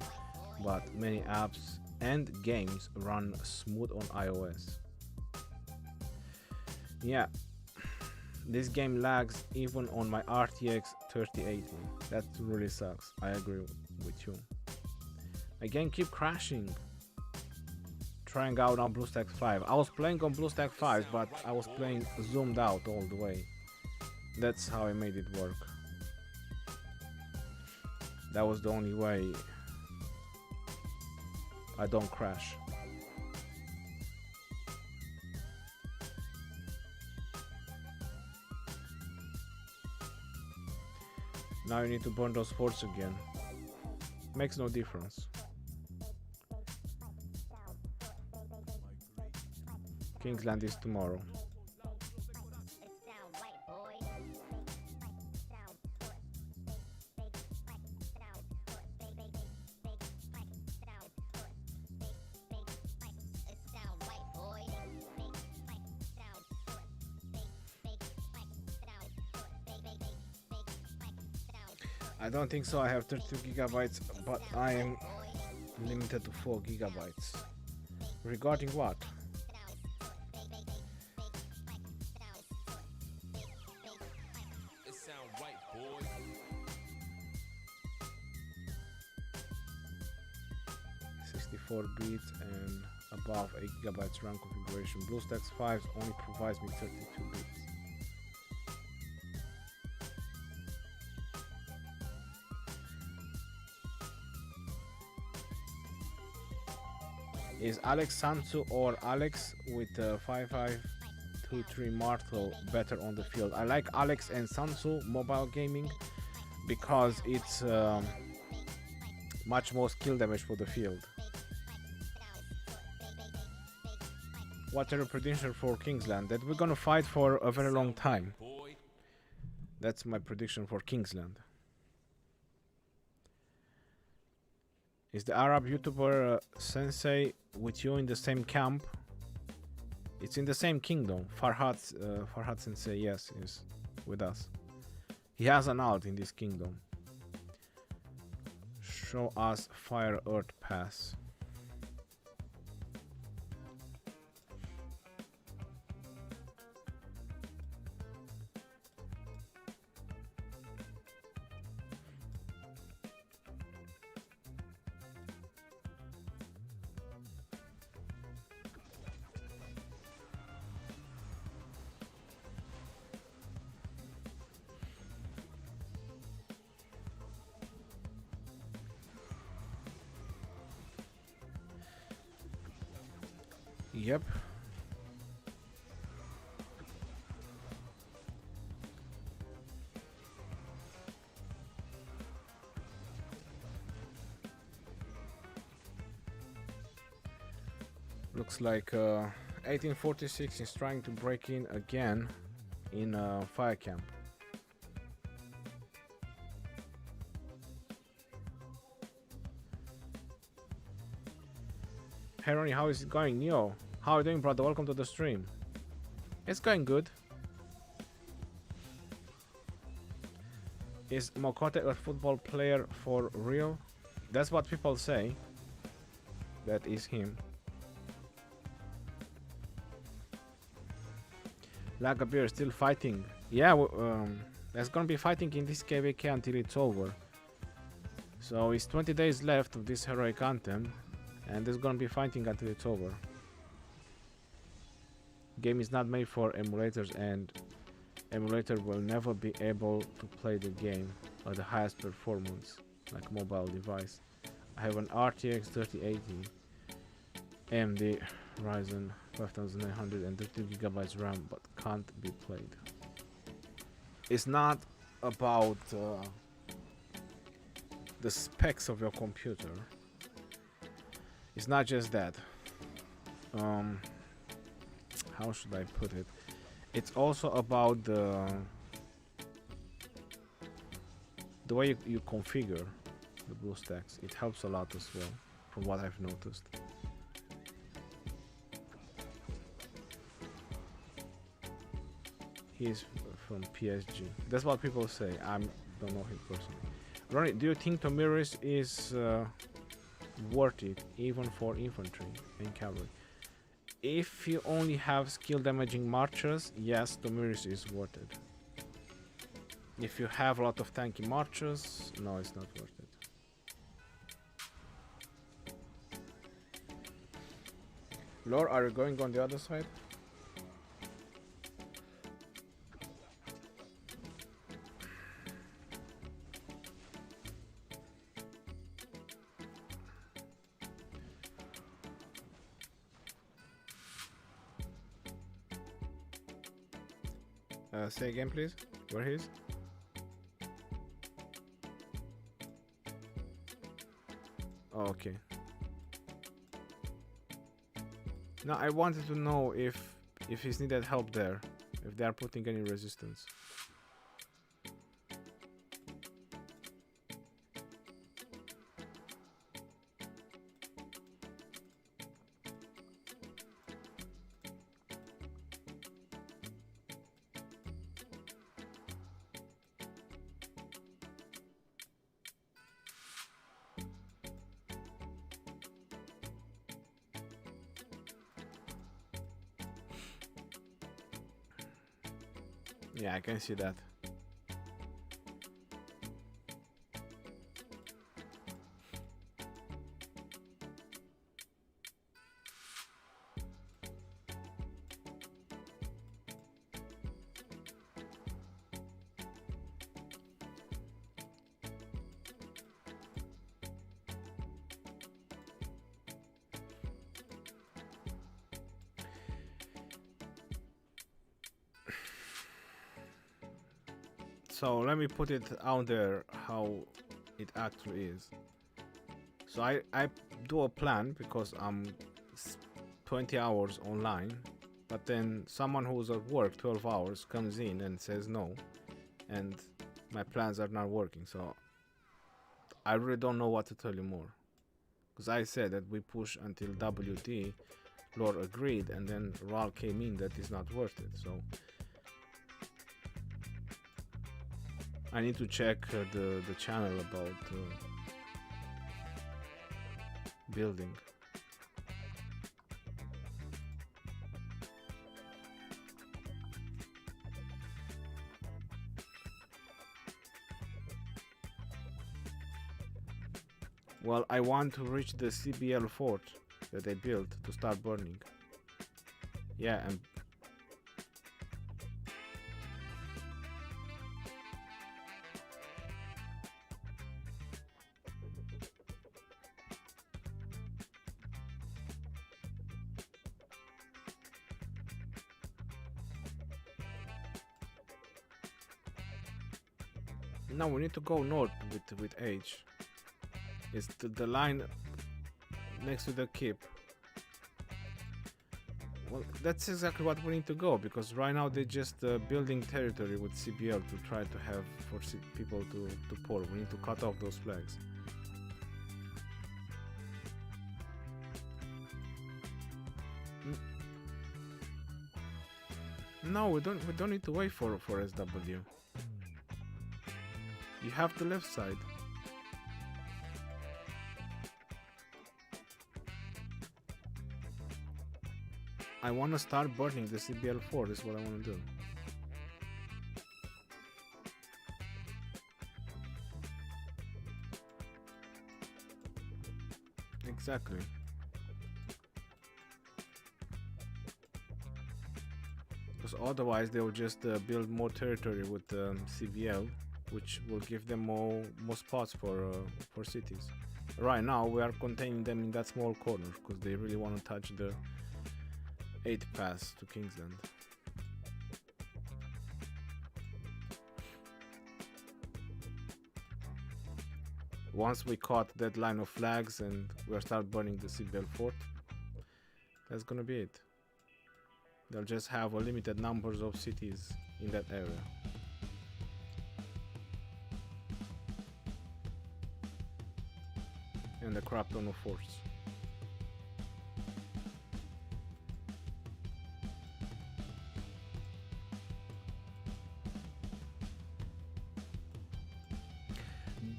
but many apps and games run smooth on iOS. Yeah, this game lags even on my RTX 3080. That really sucks. I agree with you. My game keep crashing. Trying out on BlueStacks 5. I was playing on BlueStacks 5, but I was playing zoomed out all the way. That's how I made it work. That was the only way I don't crash. Now you need to burn those forts again. Makes no difference. Kingsland is tomorrow. I don't think so. I have 32 gigabytes, but I am limited to 4 gigabytes. Regarding what? It sound right, boys. 64 bits and above 8 gigabytes RAM configuration. BlueStacks 5 only provides me 32 bits. Is Alex Sansu or Alex with 5523 Martel better on the field? I like Alex and Sansu mobile gaming because it's much more skill damage for the field. What are your prediction for Kingsland? That we're gonna fight for a very long time. That's my prediction for Kingsland. Is the Arab YouTuber Sensei with you in the same camp? It's in the same kingdom. Farhad Sensei, yes, is with us. He has an alt in this kingdom. Show us Fire Earth Pass. Yep. Looks like 1846 is trying to break in again in fire camp. Hey Ronnie, how is it going? Neo, how are you doing, brother? Welcome to the stream. It's going good. Is Mokote a football player for real? That's what people say. That is him. Lagabir is still fighting. Yeah, there's gonna be fighting in this KvK until it's over. So it's 20 days left of this heroic anthem, and there's gonna be fighting until it's over. Game is not made for emulators, and emulator will never be able to play the game at the highest performance like mobile device. I have an RTX 3080 AMD Ryzen 5900 and 32GB RAM, but can't be played. It's not about the specs of your computer. It's not just that. How should I put it? It's also about the way you configure the BlueStacks. It helps a lot as well, from what I've noticed. He's from PSG. That's what people say. I don't know him personally. Ronnie, do you think Tomiris is worth it, even for infantry and cavalry? If you only have skill damaging marchers, yes, Tomiris is worth it. If you have a lot of tanky marchers, no, it's not worth it. Lore, are you going on the other side? Say again, please. Where he is? Oh, okay. Now I wanted to know if he's needed help there, if they are putting any resistance. Yeah, I can see that. So let me put it out there how it actually is. So I do a plan because I'm 20 hours online, but then someone who's at work 12 hours comes in and says no, and my plans are not working. So I really don't know what to tell you more, because I said that we push until WT, Lord agreed, and then RAL came in that it's not worth it. So I need to check the channel about building. Well, I want to reach the CBL fort that they built to start burning. Yeah, and now we need to go north with H. It's the line next to the keep. Well, that's exactly what we need to go, because right now they're just building territory with CBL to try to have for people to pour. We need to cut off those flags. No, we don't need to wait for SW. You have the left side. I want to start burning the CBL 4, is what I want to do. Exactly. Because otherwise they will just build more territory with CBL, which will give them more spots for cities. Right now we are containing them in that small corner because they really want to touch the 8th pass to Kingsland. Once we caught that line of flags and we'll start burning the CBL fort, that's gonna be it. They'll just have a limited numbers of cities in that area. And a crap ton of forts.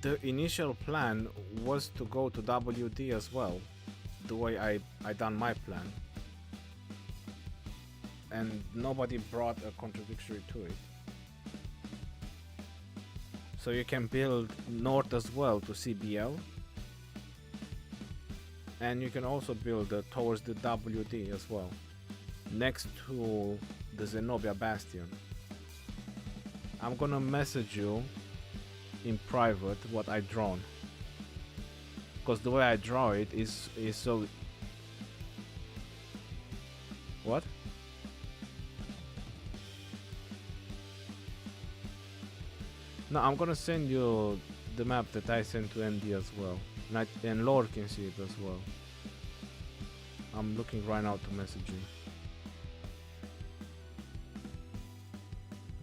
The initial plan was to go to WD as well, the way I done my plan, and nobody brought a contradictory to it. So you can build north as well to CBL, and you can also build towards the WD as well, next to the Zenobia Bastion. I'm gonna message you in private what I drawn, because the way I draw it is so. What? No, I'm gonna send you the map that I sent to MD as well, and Lord can see it as well. I'm looking right now to message you.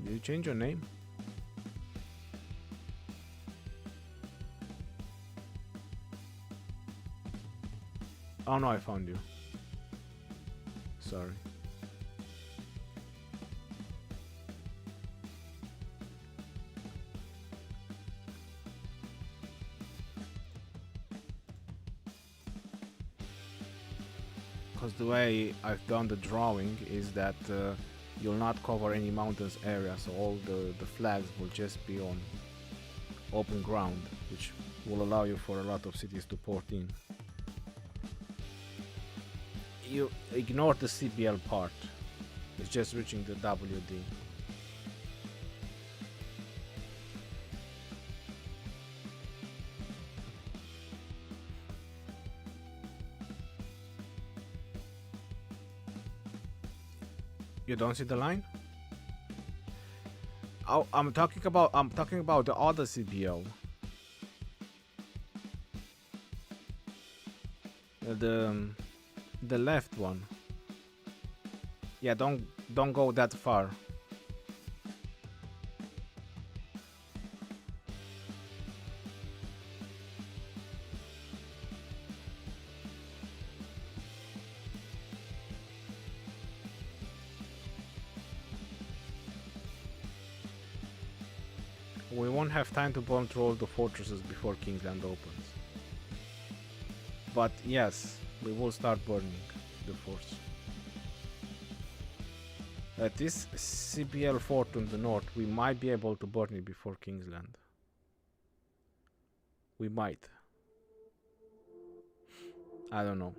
Did you change your name? Oh no, I found you. Sorry. Because the way I've done the drawing is that you'll not cover any mountains area, so all the flags will just be on open ground, which will allow you for a lot of cities to port in. You ignore the CBL part, it's just reaching the WD. You don't see the line? Oh, I'm talking about the other CBL. The left one. Yeah, don't go that far. We won't have time to burn through all the fortresses before Kingsland opens. But yes, we will start burning the forts. At this CBL fort in the north, we might be able to burn it before Kingsland. We might. I don't know.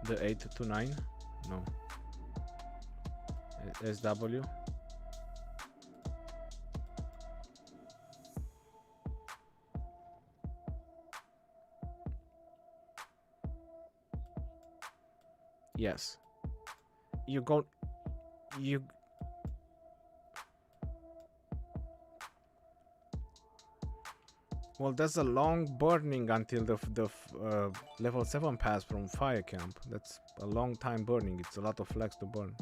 The 829? No. SW? Yes. You go. You. Well, that's a long burning until the level 7 pass from fire camp. That's a long time burning. It's a lot of flags to burn.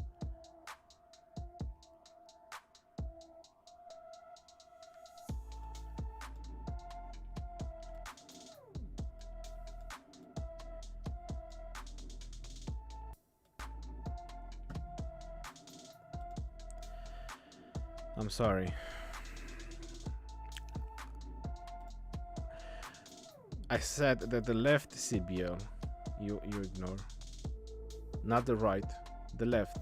I'm sorry. I said that the left CBL you ignore. Not the right, the left.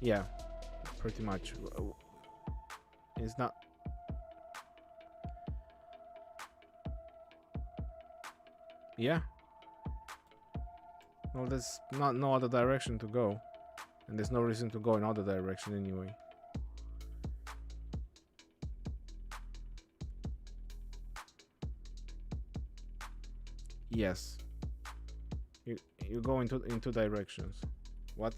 Yeah, pretty much. It's not. Yeah. Well, there's not no other direction to go, and there's no reason to go in other direction anyway. Yes. You go into directions. What?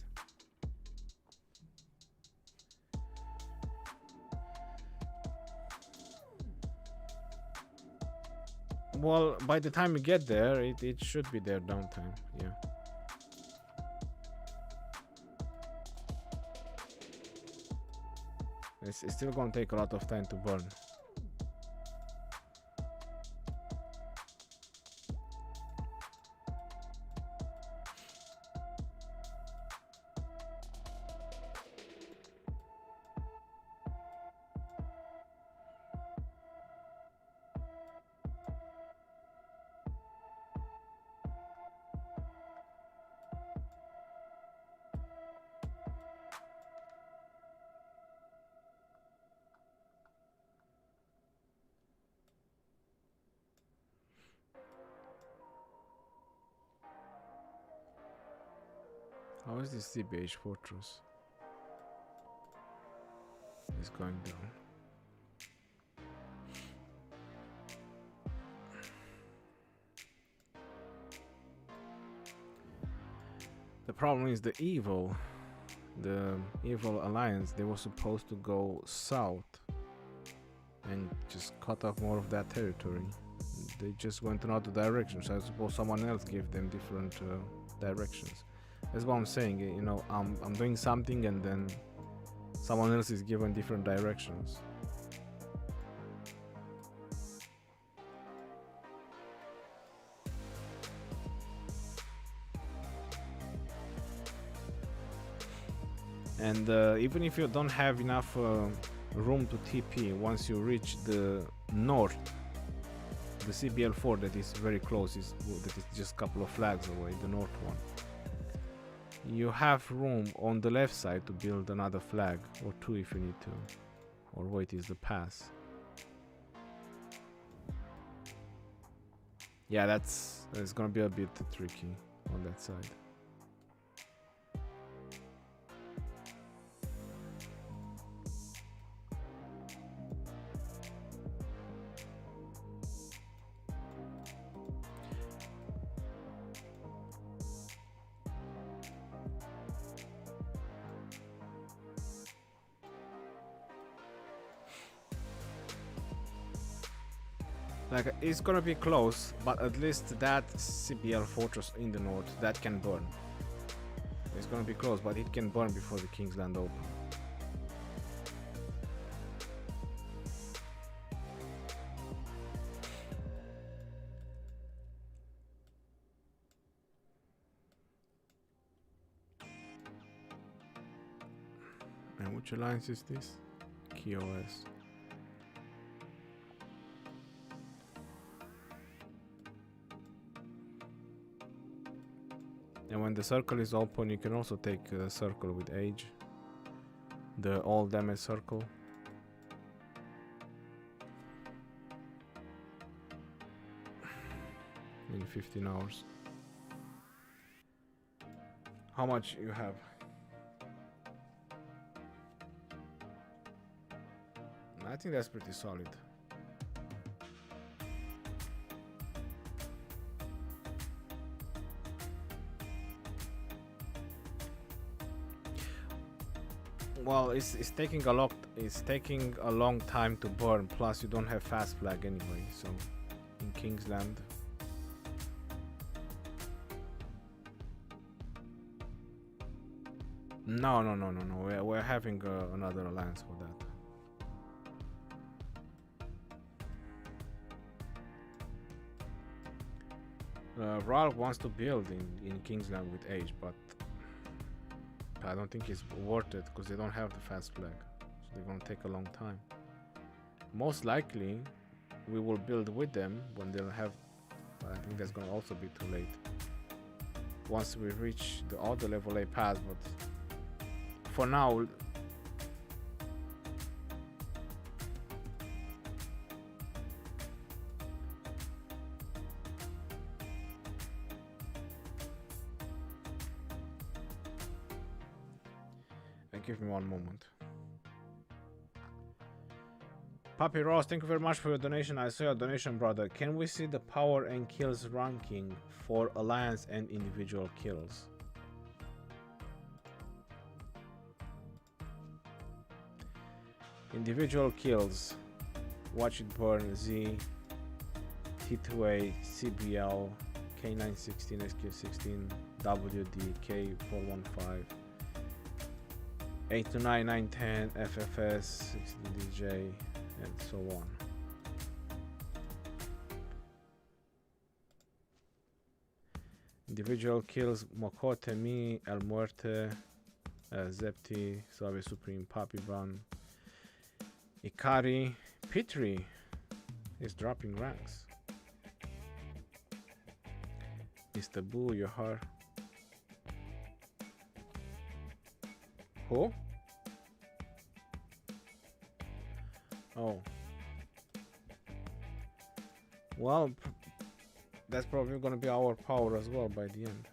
Well, by the time you get there, it should be there downtime. Yeah. It's still gonna take a lot of time to burn. How is this CBH fortress? It's going down. The problem is the evil alliance. They were supposed to go south and just cut off more of that territory. They just went another direction, so I suppose someone else gave them different directions. That's what I'm saying. You know, I'm doing something and then someone else is given different directions. And even if you don't have enough room to TP, once you reach the north, the CBL4 that is very close, that is just a couple of flags away, the north one, you have room on the left side to build another flag, or two if you need to, or wait is the pass. Yeah, it's gonna be a bit tricky on that side. Like it's gonna be close, but at least that CBL fortress in the north that can burn. It's gonna be close, but it can burn before the Kingsland open. And which alliance is this? KOS. And when the circle is open, you can also take a circle with age. The all damage circle. In 15 hours. How much you have? I think that's pretty solid. Well, it's taking a lot. It's taking a long time to burn. Plus, you don't have fast flag anyway. So, in Kingsland. No. We're having another alliance for that. Ralph wants to build in Kingsland with age, but I don't think it's worth it because they don't have the fast flag. So they're gonna take a long time. Most likely, we will build with them when they'll have. But I think that's gonna also be too late. Once we reach the other level A pass, but for now. Give me one moment. Papi Ross, thank you very much for your donation. I saw your donation, brother. Can we see the power and kills ranking for alliance and individual kills? Individual kills. Watch it burn. Z, T2A, CBL, K916, SQ16, WD, K415. 829, 910, FFS, 16DJ, and so on. Individual kills Mokote, Me, El Muerte, Zepti, Suave Supreme, Papi Bran, Ikari, Pitri is dropping ranks. Mr. Boo, your heart. Who? Oh. Well, that's probably gonna be our power as well by the end.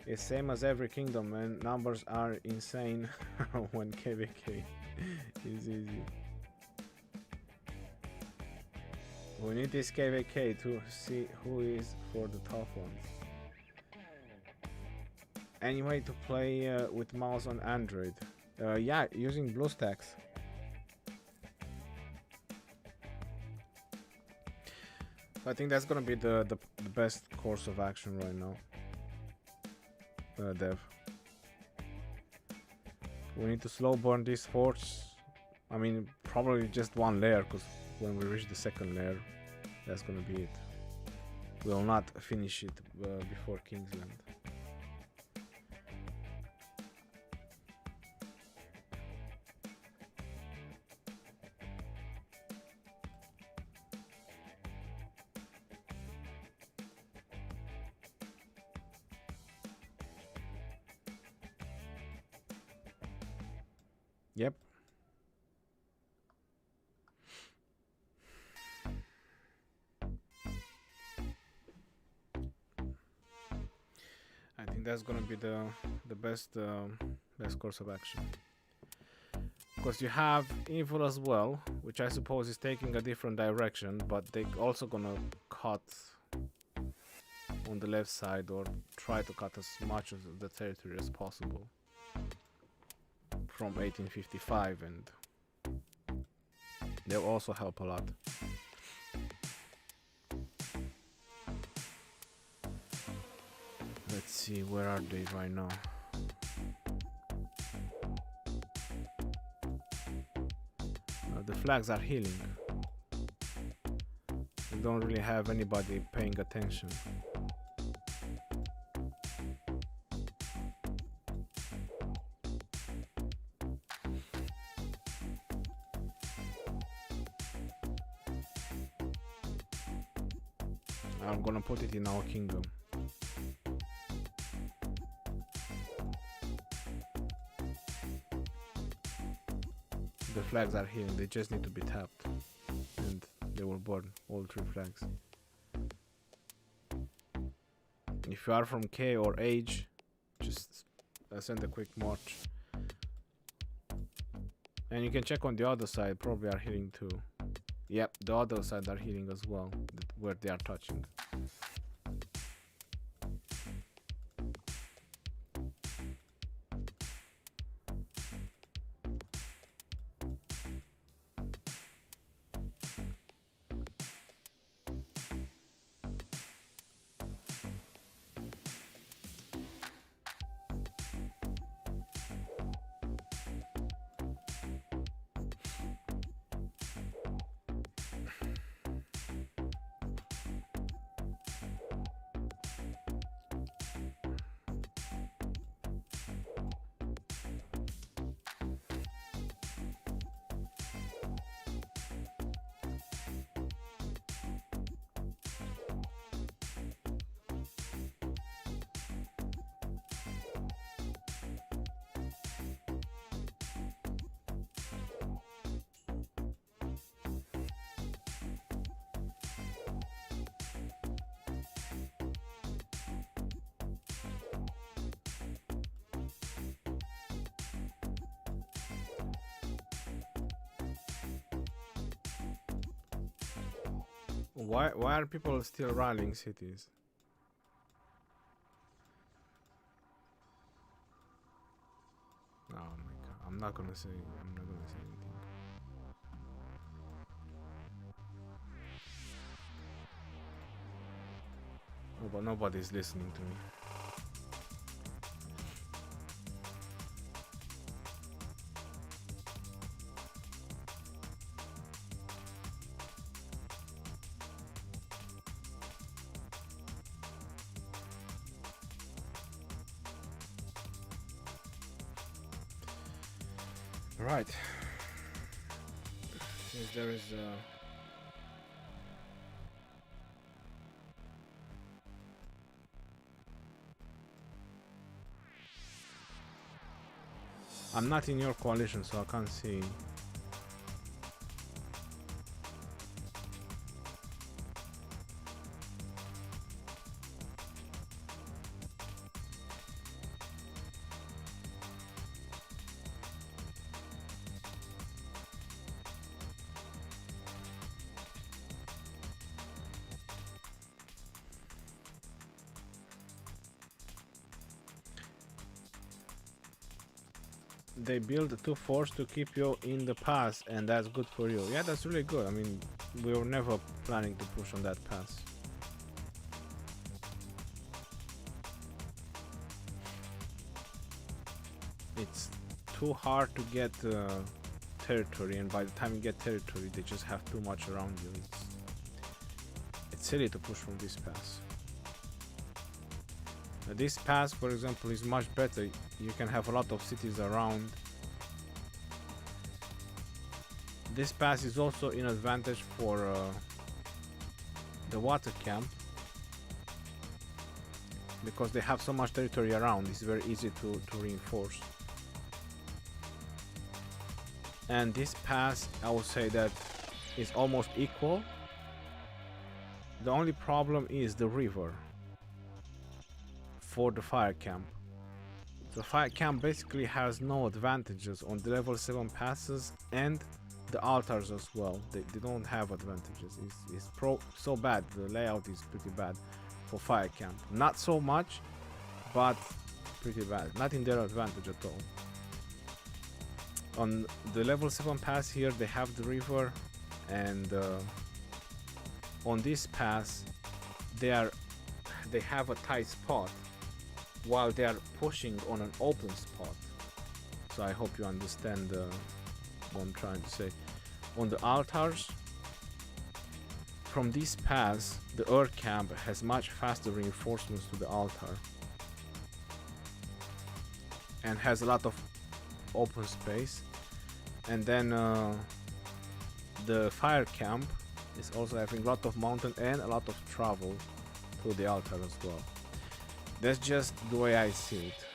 It's same as every kingdom, and numbers are insane when KvK is easy. We need this KvK to see who is for the tough ones. Any way to play with mouse on Android? Yeah, using BlueStacks. I think that's gonna be the best course of action right now. Dev. We need to slow burn these forts. I mean, probably just one layer, because when we reach the second layer, that's gonna be it. We will not finish it before Kingsland. Yep. I think that's gonna be the best course of action. Because you have Evil as well, which I suppose is taking a different direction, but they also gonna cut on the left side, or try to cut as much of the territory as possible from 1855, and they'll also help a lot. Let's see, where are they right now? The flags are healing. They don't really have anybody paying attention. I'm gonna put it in our kingdom. The flags are healing, they just need to be tapped, and they will burn all 3 flags. If you are from K or Age, just send a quick march. And you can check on the other side, probably are healing too. Yep, the other side are healing as well, where they are touching. Why are people still rallying cities? Oh my god, I'm not gonna say anything. Oh, but nobody's listening to me. Right. Since there is I'm not in your coalition, so I can't see. They build 2 forts to keep you in the pass, and that's good for you. Yeah, that's really good. I mean, we were never planning to push on that pass. It's too hard to get territory, and by the time you get territory, they just have too much around you. It's silly to push from this pass. This pass, for example, is much better. You can have a lot of cities around. This pass is also in advantage for the water camp, because they have so much territory around. It's very easy to reinforce. And this pass, I would say that is almost equal. The only problem is the river for the fire camp. So fire camp basically has no advantages on the level 7 passes and the altars as well. They don't have advantages. It's so bad. The layout is pretty bad for fire camp. Not so much, but pretty bad. Not in their advantage at all. On the level 7 pass here, they have the river, and on this pass, they have a tight spot while they are pushing on an open spot. So I hope you understand what I'm trying to say. On the altars, from this pass, the earth camp has much faster reinforcements to the altar and has a lot of open space. And then the fire camp is also having a lot of mountain and a lot of travel to the altar as well. That's just the way I see it.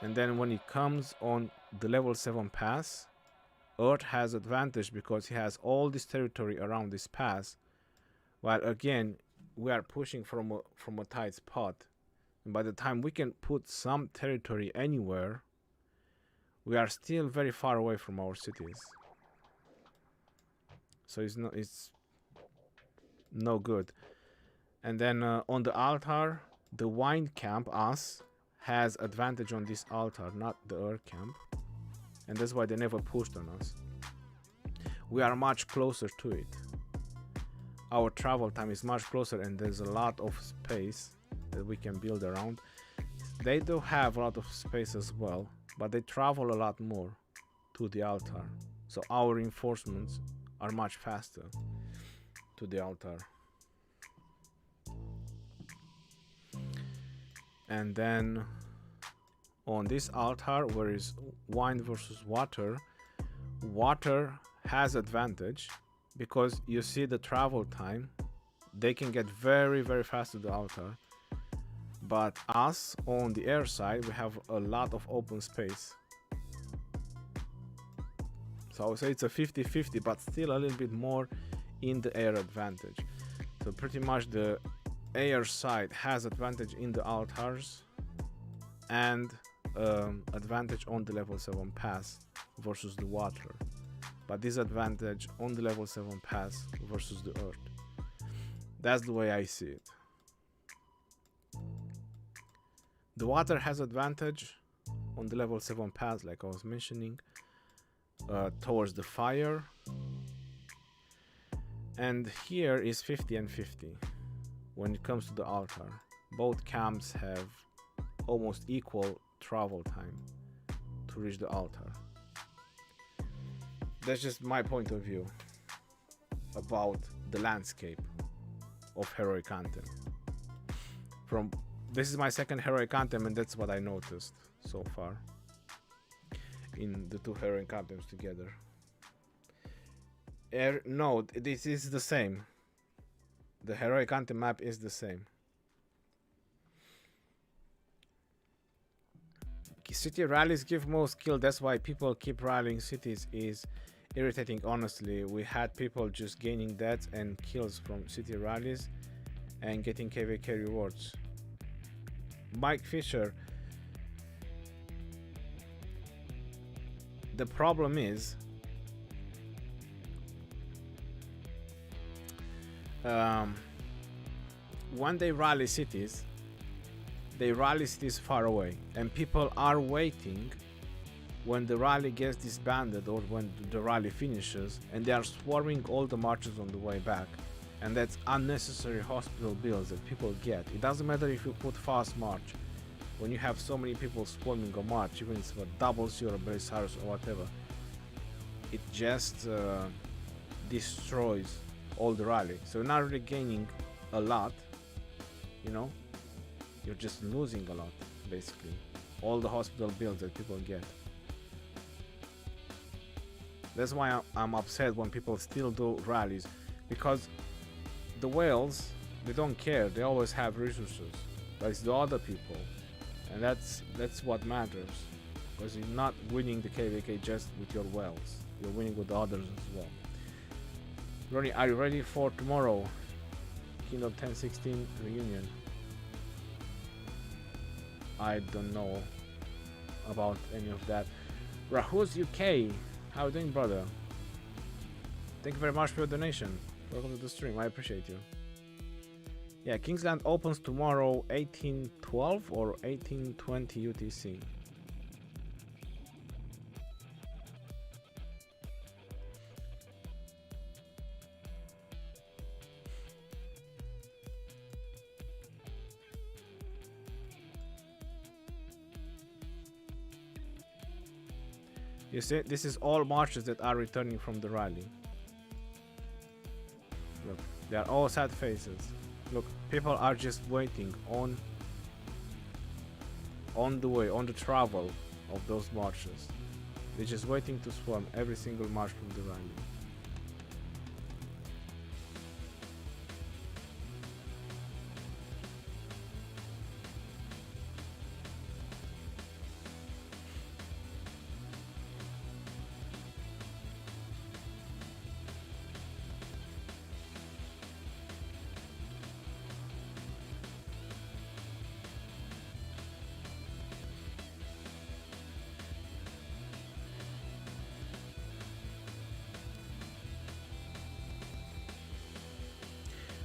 And then when it comes on the level 7 pass, Earth has advantage because he has all this territory around this pass, while again we are pushing from a tight spot, and by the time we can put some territory anywhere, we are still very far away from our cities. So it's no good. And then on the altar, the wine camp, us, has advantage on this altar, not the earth camp, and that's why they never pushed on us. We are much closer to it. Our travel time is much closer, and there's a lot of space that we can build around. They do have a lot of space as well, but they travel a lot more to the altar, so our reinforcements are much faster to the altar. And then on this altar, where is wine versus water, water has advantage because you see the travel time. They can get very fast to the altar, but us on the air side, we have a lot of open space. So I would say it's a 50-50, but still a little bit more in the air advantage. So pretty much the air side has advantage in the altars and advantage on the level 7 pass versus the water, but disadvantage on the level 7 pass versus the earth. That's the way I see it. The water has advantage on the level 7 pass, like I was mentioning, towards the fire, and here is 50 and 50 when it comes to the altar. Both camps have almost equal travel time to reach the altar. That's just my point of view about the landscape of Heroic Anthem. This is my second Heroic Anthem, and that's what I noticed so far in the two Heroic Anthems together. No, this is the same. The Heroic Anthem map is the same. City rallies give more skill, that's why people keep rallying cities. Is irritating, honestly. We had people just gaining deaths and kills from city rallies and getting KvK rewards. Mike Fisher, the problem is when they rally cities far away, and people are waiting when the rally gets disbanded or when the rally finishes, and they are swarming all the marches on the way back, and that's unnecessary hospital bills that people get. It doesn't matter if you put fast march. When you have so many people swarming a march, even if it's a double C or a Belisarius or whatever, it just destroys all the rally. So you're not really gaining a lot, you know, you're just losing a lot, basically. All the hospital bills that people get. That's why I'm upset when people still do rallies, because the whales, they don't care, they always have resources, but it's the other people, and that's what matters, because you're not winning the KvK just with your whales, you're winning with the others as well. Ronnie, are you ready for tomorrow? Kingdom 1016 reunion? I don't know. about any of that. Rahuz UK, how you doing, brother? Thank you very much for your donation. Welcome to the stream. I appreciate you. Yeah, Kingsland opens tomorrow 1812 or 1820 UTC. You see, this is all marches that are returning from the rally. Look, they are all sad faces. Look, people are just waiting on the way, on the travel of those marches. They're just waiting to swarm every single march from the rally.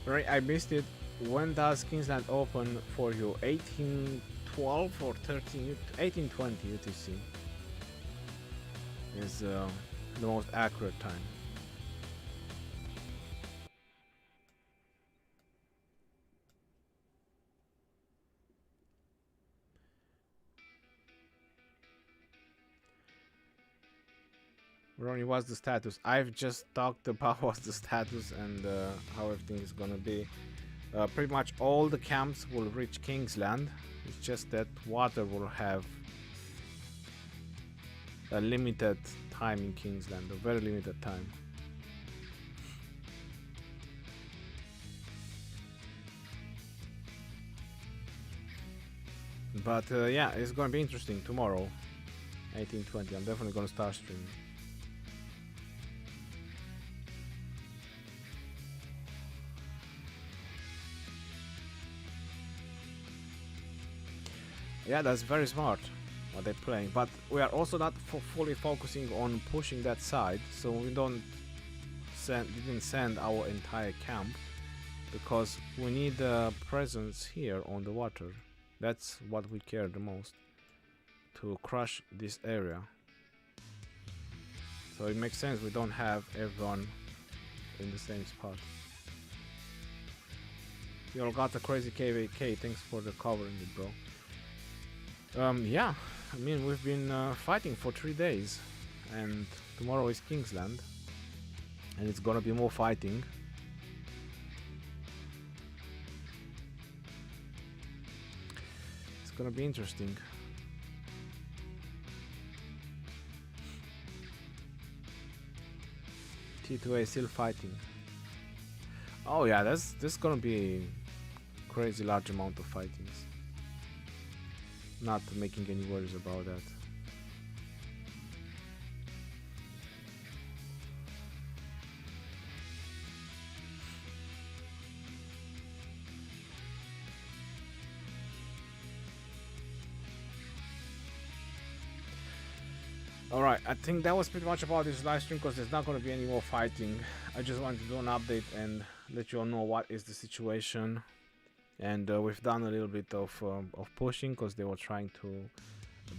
Right, I missed it. When does Kingsland open for you? 1812 or 1820 UTC is the most accurate time. Ronnie, what's the status? I've just talked about what's the status and how everything is gonna be. Pretty much all the camps will reach Kingsland. It's just that water will have a limited time in Kingsland, a very limited time. But yeah, it's gonna be interesting tomorrow, 1820. I'm definitely gonna start streaming. Yeah, that's very smart what they're playing, but we are also not fully focusing on pushing that side, so we didn't send our entire camp because we need a presence here on the water. That's what we care the most, to crush this area. So it makes sense we don't have everyone in the same spot. You all got a crazy KvK, thanks for the covering it, bro. Yeah, I mean, we've been fighting for 3 days, and tomorrow is Kingsland, and it's gonna be more fighting. It's gonna be interesting. T2A still fighting. Oh yeah, this gonna be crazy large amount of fightings. Not making any worries about that. Alright, I think that was pretty much about this live stream because there's not going to be any more fighting. I just wanted to do an update and let you all know what is the situation. And we've done a little bit of pushing because they were trying to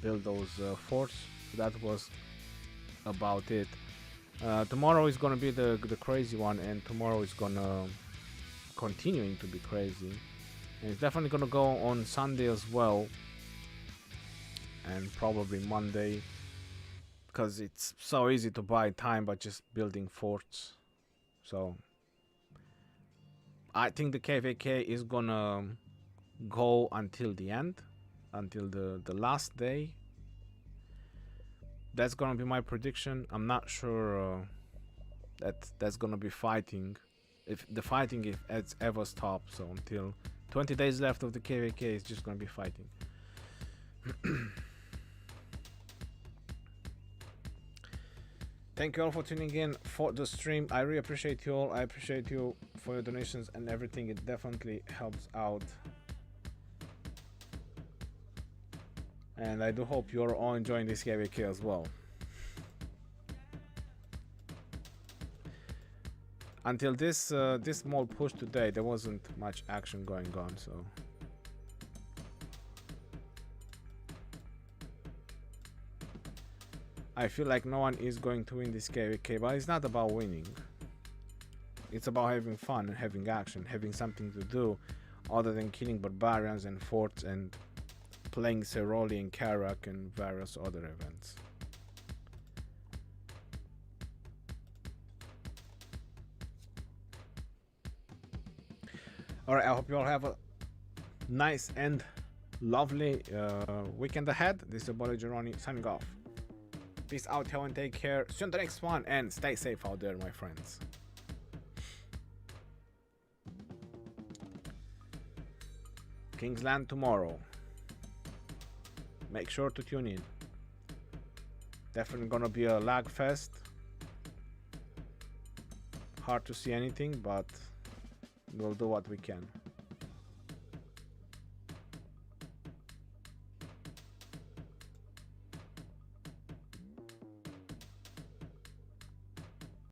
build those forts. So that was about it. Tomorrow is gonna be the crazy one, and tomorrow is gonna continuing to be crazy. And it's definitely gonna go on Sunday as well, and probably Monday, because it's so easy to buy time by just building forts. So I think the KvK is gonna go until the end, until the last day. That's gonna be my prediction. I'm not sure that's gonna be fighting, if the fighting if it's ever stops. So until 20 days left of the KvK, it's just gonna be fighting. Thank you all for tuning in for the stream. I really appreciate you all. I appreciate you for your donations and everything. It definitely helps out. And I do hope you're all enjoying this KvK as well. Until this this mode push today, there wasn't much action going on, so I feel like no one is going to win this KvK, but it's not about winning. It's about having fun and having action, having something to do other than killing barbarians and forts and playing Ceroli and Karak and various other events. Alright, I hope you all have a nice and lovely weekend ahead. This is your boy Geroni signing off. Peace out, y'all, and take care. See you on the next one, and stay safe out there, my friends. Kingsland tomorrow. Make sure to tune in. Definitely gonna be a lag fest. Hard to see anything, but we'll do what we can.